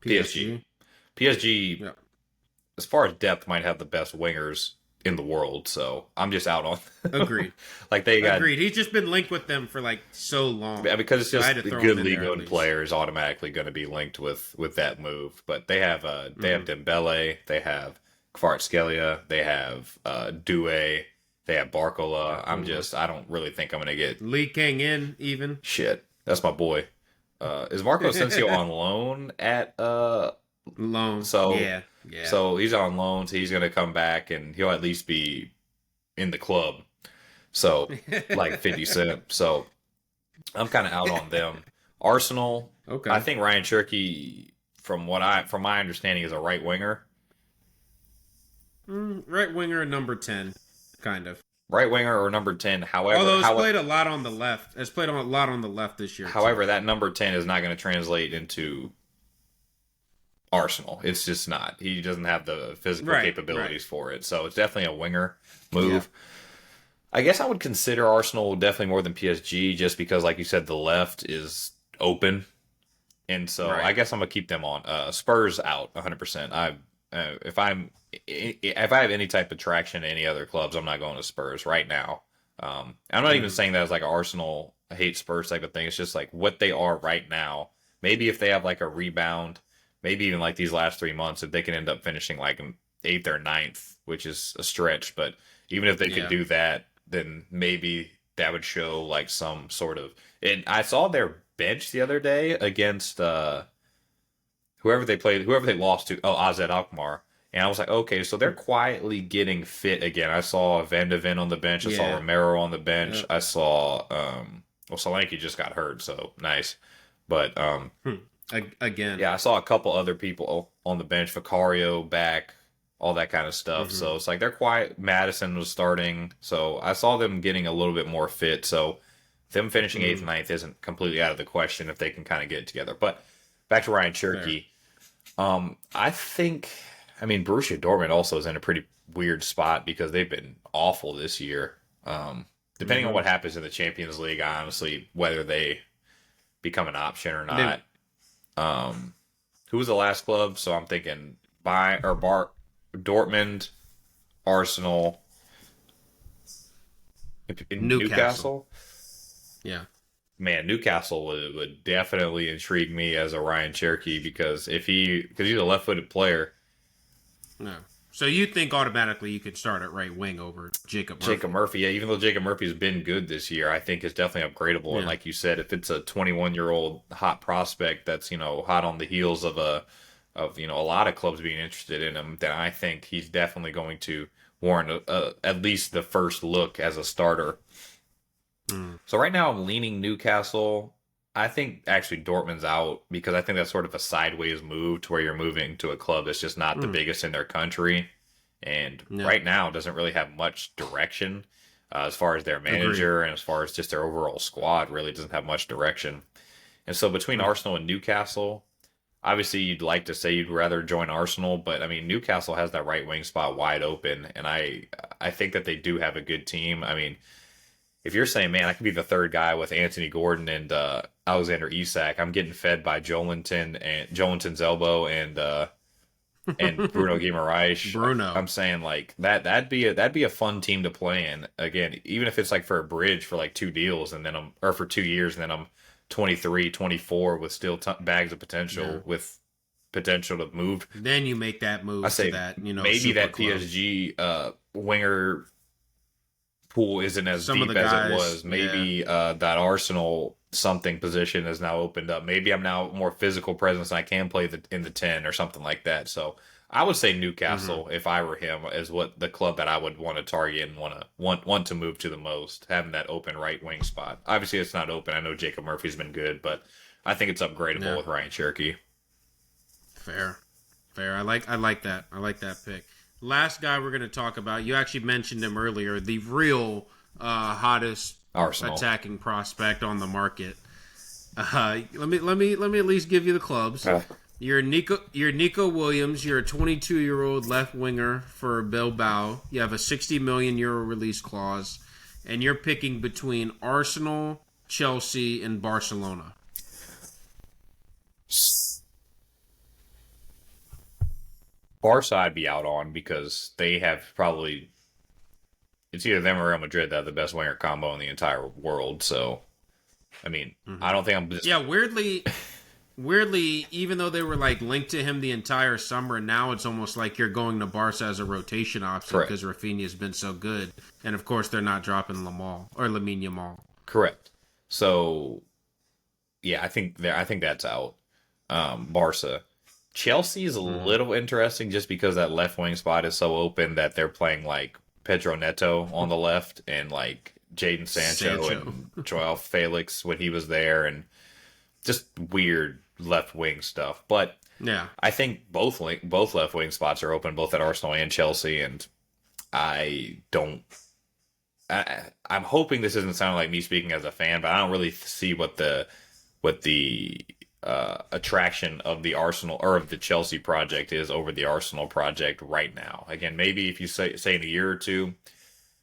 PSG. PSG. PSG, Yeah, as far as depth, might have the best wingers in the world, so I'm just out on them. agreed. Like they got Agreed. He's just been linked with them for like so long. yeah, because it's So I just had to the throw good him in league there at owned least. players automatically going to be linked with that move. But they have Dembele, they have Kvaratskhelia, they have Doué, they have Barcola. I don't really think I'm going to get Lee Kang in even. shit. That's my boy. Is Marco Asensio on loan at Loan. so Yeah. Yeah. so he's on loan, so he's going to come back and he'll at least be in the club. So like 50 Cent. So I'm kind of out on them. Arsenal, I Okay. think Ryan Cherky, from my understanding, is a right winger. Right winger, number 10, kind of. Right winger or number 10. Although it's played a lot on the left. It's played a lot on the left this year. However, that number 10 is not going to translate into Arsenal. It's just not. He doesn't have the physical Right. capabilities Right. for it. So it's definitely a winger move. I guess I would consider Arsenal definitely more than PSG just because, like you said, the left is open. And so I Right. guess I'm gonna keep them on. Spurs out 100%. If I have any type of traction in any other clubs, I'm not going to Spurs right now. I'm not even saying that as like an Arsenal hate Spurs type of thing. It's just like what they are right now. Maybe if they have like a rebound, maybe even like these last 3 months, if they can end up finishing like in eighth or ninth, which is a stretch, but even if they could Yeah. do that, then maybe that would show like some sort of. And I saw their bench the other day against whoever they lost to. Oh, AZ Alkmaar. And I was like, okay, so they're quietly getting fit again. I saw Van de Ven on the bench. I saw Yeah. Romero on the bench. Yeah. I saw well, Solanke just got hurt, so nice. But Again. yeah, I saw a couple other people on the bench, Vicario back, all that kind of stuff. So it's like they're quiet. Madison was starting, so I saw them getting a little bit more fit. So them finishing eighth, ninth isn't completely out of the question if they can kind of get it together. But back to Ryan Cherky, I think, I mean, Borussia Dortmund also is in a pretty weird spot because they've been awful this year. Depending on what happens in the Champions League, honestly, whether they become an option or not. Who was the last club? So I'm thinking Dortmund, Arsenal, in Newcastle. Newcastle. Yeah. Man, Newcastle would definitely intrigue me as a Ryan Cherokee because he's a left-footed player. No. So you think automatically you could start at right wing over Jacob Murphy? Jacob Murphy, yeah, even though Jacob Murphy's been good this year, I think is definitely upgradable. And Yeah. like you said, if it's a 21-year-old hot prospect that's hot on the heels of a lot of clubs being interested in him, then I think he's definitely going to warrant at least the first look as a starter. Mm. So right now I'm leaning Newcastle. I think actually Dortmund's out because I think that's sort of a sideways move to where you're moving to a club that's just not the Mm. biggest in their country, and Yeah. right now doesn't really have much direction as far as their Agreed. manager and as far as just their overall squad. Really doesn't have much direction. And so between Mm. Arsenal and Newcastle, obviously you'd like to say you'd rather join Arsenal, but I mean Newcastle has that right wing spot wide open, and I think that they do have a good team. I mean, if you're saying, man, I could be the third guy with Anthony Gordon and Alexander Isak, I'm getting fed by Joelinton's elbow and Bruno Guimaraes. Bruno. I'm saying like that'd be a fun team to play in. Again, even if it's like for a bridge for like 2 deals and then or for 2 years and then I'm 23, 24 with still bags of potential Yeah. with potential to move. Then you make that move I say to that, maybe super that club. PSG winger pool isn't as Some of deep the as guys, it was. Maybe that Arsenal something position has now opened up. Maybe I'm now more physical presence and I can play in the 10 or something like that. So I would say Newcastle, if I were him, is what the club that I would want to target and want to move to the most, having that open right wing spot. Obviously, it's not open. I know Jacob Murphy's been good, but I think it's upgradable Yeah. with Ryan Cherokee. Fair. I like that. I like that pick. Last guy we're going to talk about, you actually mentioned him earlier, the real hottest Arsenal. attacking prospect on the market. Let me at least give you the clubs. You're Nico Williams. You're a 22-year-old left winger for Bilbao. You have a 60 million euro release clause, and you're picking between Arsenal, Chelsea, and Barcelona. Barca I'd be out on because they have probably it's either them or Real Madrid that have the best winger combo in the entire world. So, I mean, I don't think I'm just Yeah, weirdly, even though they were like linked to him the entire summer, now it's almost like you're going to Barca as a rotation option Correct. because Rafinha's been so good, and of course they're not dropping Lamine Yamal. correct. So, yeah, I think that's out. Barca, Chelsea is a little interesting just because that left wing spot is so open that they're playing like Pedro Neto on the left and like Jadon Sancho and Joao Felix when he was there and just weird left wing stuff. But Yeah, I think both left wing spots are open, both at Arsenal and Chelsea, and I don't. I'm hoping this isn't sounding like me speaking as a fan, but I don't really see what the attraction of the Arsenal or of the Chelsea project is over the Arsenal project right now. Again, maybe if you say in a year or two,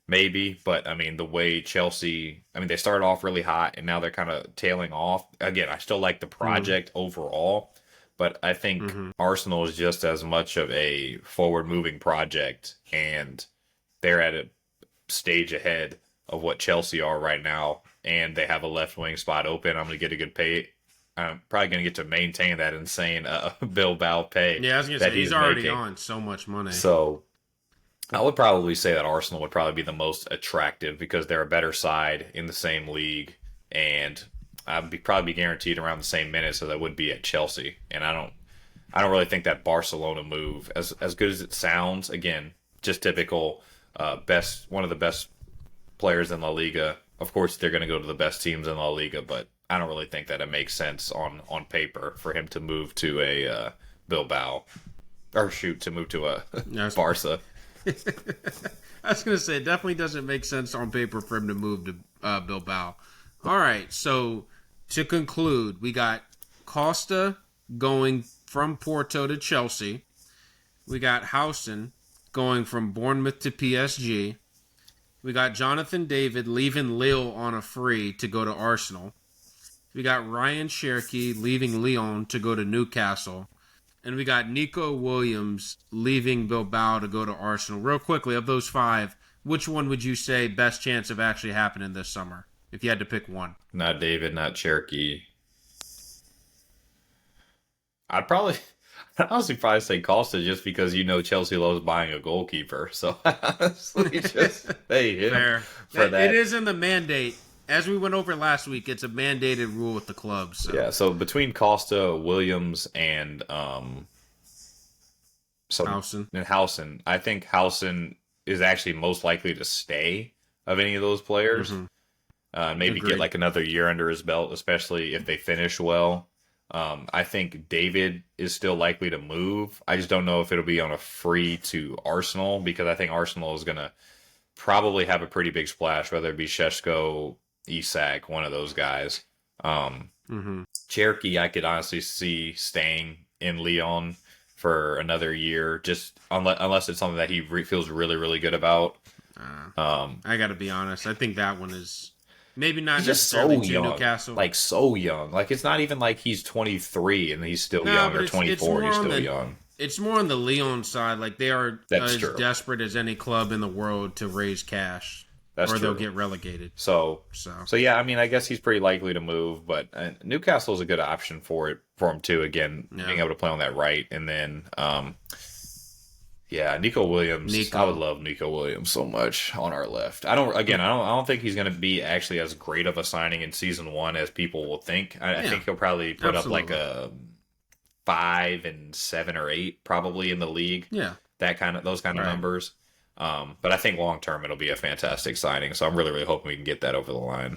maybe, but I mean the way Chelsea, I mean they started off really hot and now they're kind of tailing off. Again, I still like the project overall, but I think Arsenal is just as much of a forward-moving project, and they're at a stage ahead of what Chelsea are right now, and they have a left wing spot open. I'm going to get a good pay. I'm probably going to get to maintain that insane Bilbao pay. yeah. I was gonna that say he's already making. on so much money. So I would probably say that Arsenal would probably be the most attractive because they're a better side in the same league, and I'd probably be guaranteed around the same minutes as I would be at Chelsea. And I don't really think that Barcelona move, as good as it sounds, again, just typical one of the best players in La Liga. Of course, they're going to go to the best teams in La Liga, but I don't really think that it makes sense on paper for him to move to a Bilbao, or to move to a Barca. I was gonna say it definitely doesn't make sense on paper for him to move to Bilbao. All right, so to conclude, we got Costa going from Porto to Chelsea. We got Housen going from Bournemouth to PSG. We got Jonathan David leaving Lille on a free to go to Arsenal. We got Ryan Cherokee leaving Lyon to go to Newcastle. and we got Nico Williams leaving Bilbao to go to Arsenal. Real quickly, of those 5, which one would you say best chance of actually happening this summer, if you had to pick one? Not David, not Cherokee. I'd honestly probably say Costa just because Chelsea loves buying a goalkeeper. So honestly, just pay him Fair. for that. It is in the mandate. As we went over last week, it's a mandated rule with the clubs. So. Yeah, so between Costa, Williams, and Housen, I think Housen is actually most likely to stay of any of those players. Maybe Agreed. get like another year under his belt, especially if they finish well. I think David is still likely to move. I just don't know if it'll be on a free to Arsenal, because I think Arsenal is going to probably have a pretty big splash, whether it be Sheshko, Isak, one of those guys. Cherokee, I could honestly see staying in Lyon for another year, just unless it's something that he feels really, really good about. I got to be honest. I think that one is maybe not He's just so necessarily to young, Newcastle. like so young. Like it's not even like he's 23 and he's still young, or 24 and he's still young. It's more on the Lyon side. Like they are as true. desperate as any club in the world to raise cash. That's or true. They'll get relegated. So yeah, I mean, I guess he's pretty likely to move, but Newcastle's a good option for him too. Again, being able to play on that right, and then Nico Williams. I would love Nico Williams so much on our left. I don't think he's going to be actually as great of a signing in season 1 as people will think. I think he'll probably put up like a 5 and 7 or 8 probably in the league. Yeah, those kind of numbers. But I think long term it'll be a fantastic signing. So I'm really, really hoping we can get that over the line.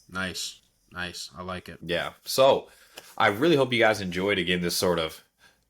Nice. I like it. Yeah. So I really hope you guys enjoyed again this sort of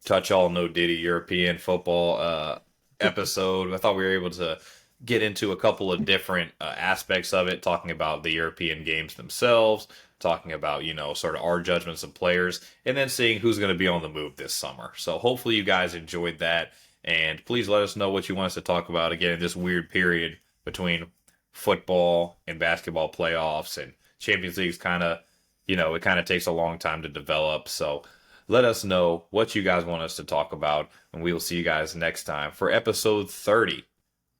touch all no diddy European football episode. I thought we were able to get into a couple of different aspects of it, talking about the European games themselves, talking about sort of our judgments of players, and then seeing who's going to be on the move this summer. So hopefully you guys enjoyed that. And please let us know what you want us to talk about again in this weird period between football and basketball playoffs, and Champions League's kind of, it kind of takes a long time to develop. So let us know what you guys want us to talk about, and we will see you guys next time for episode 30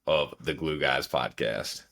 of the Glue Guys podcast.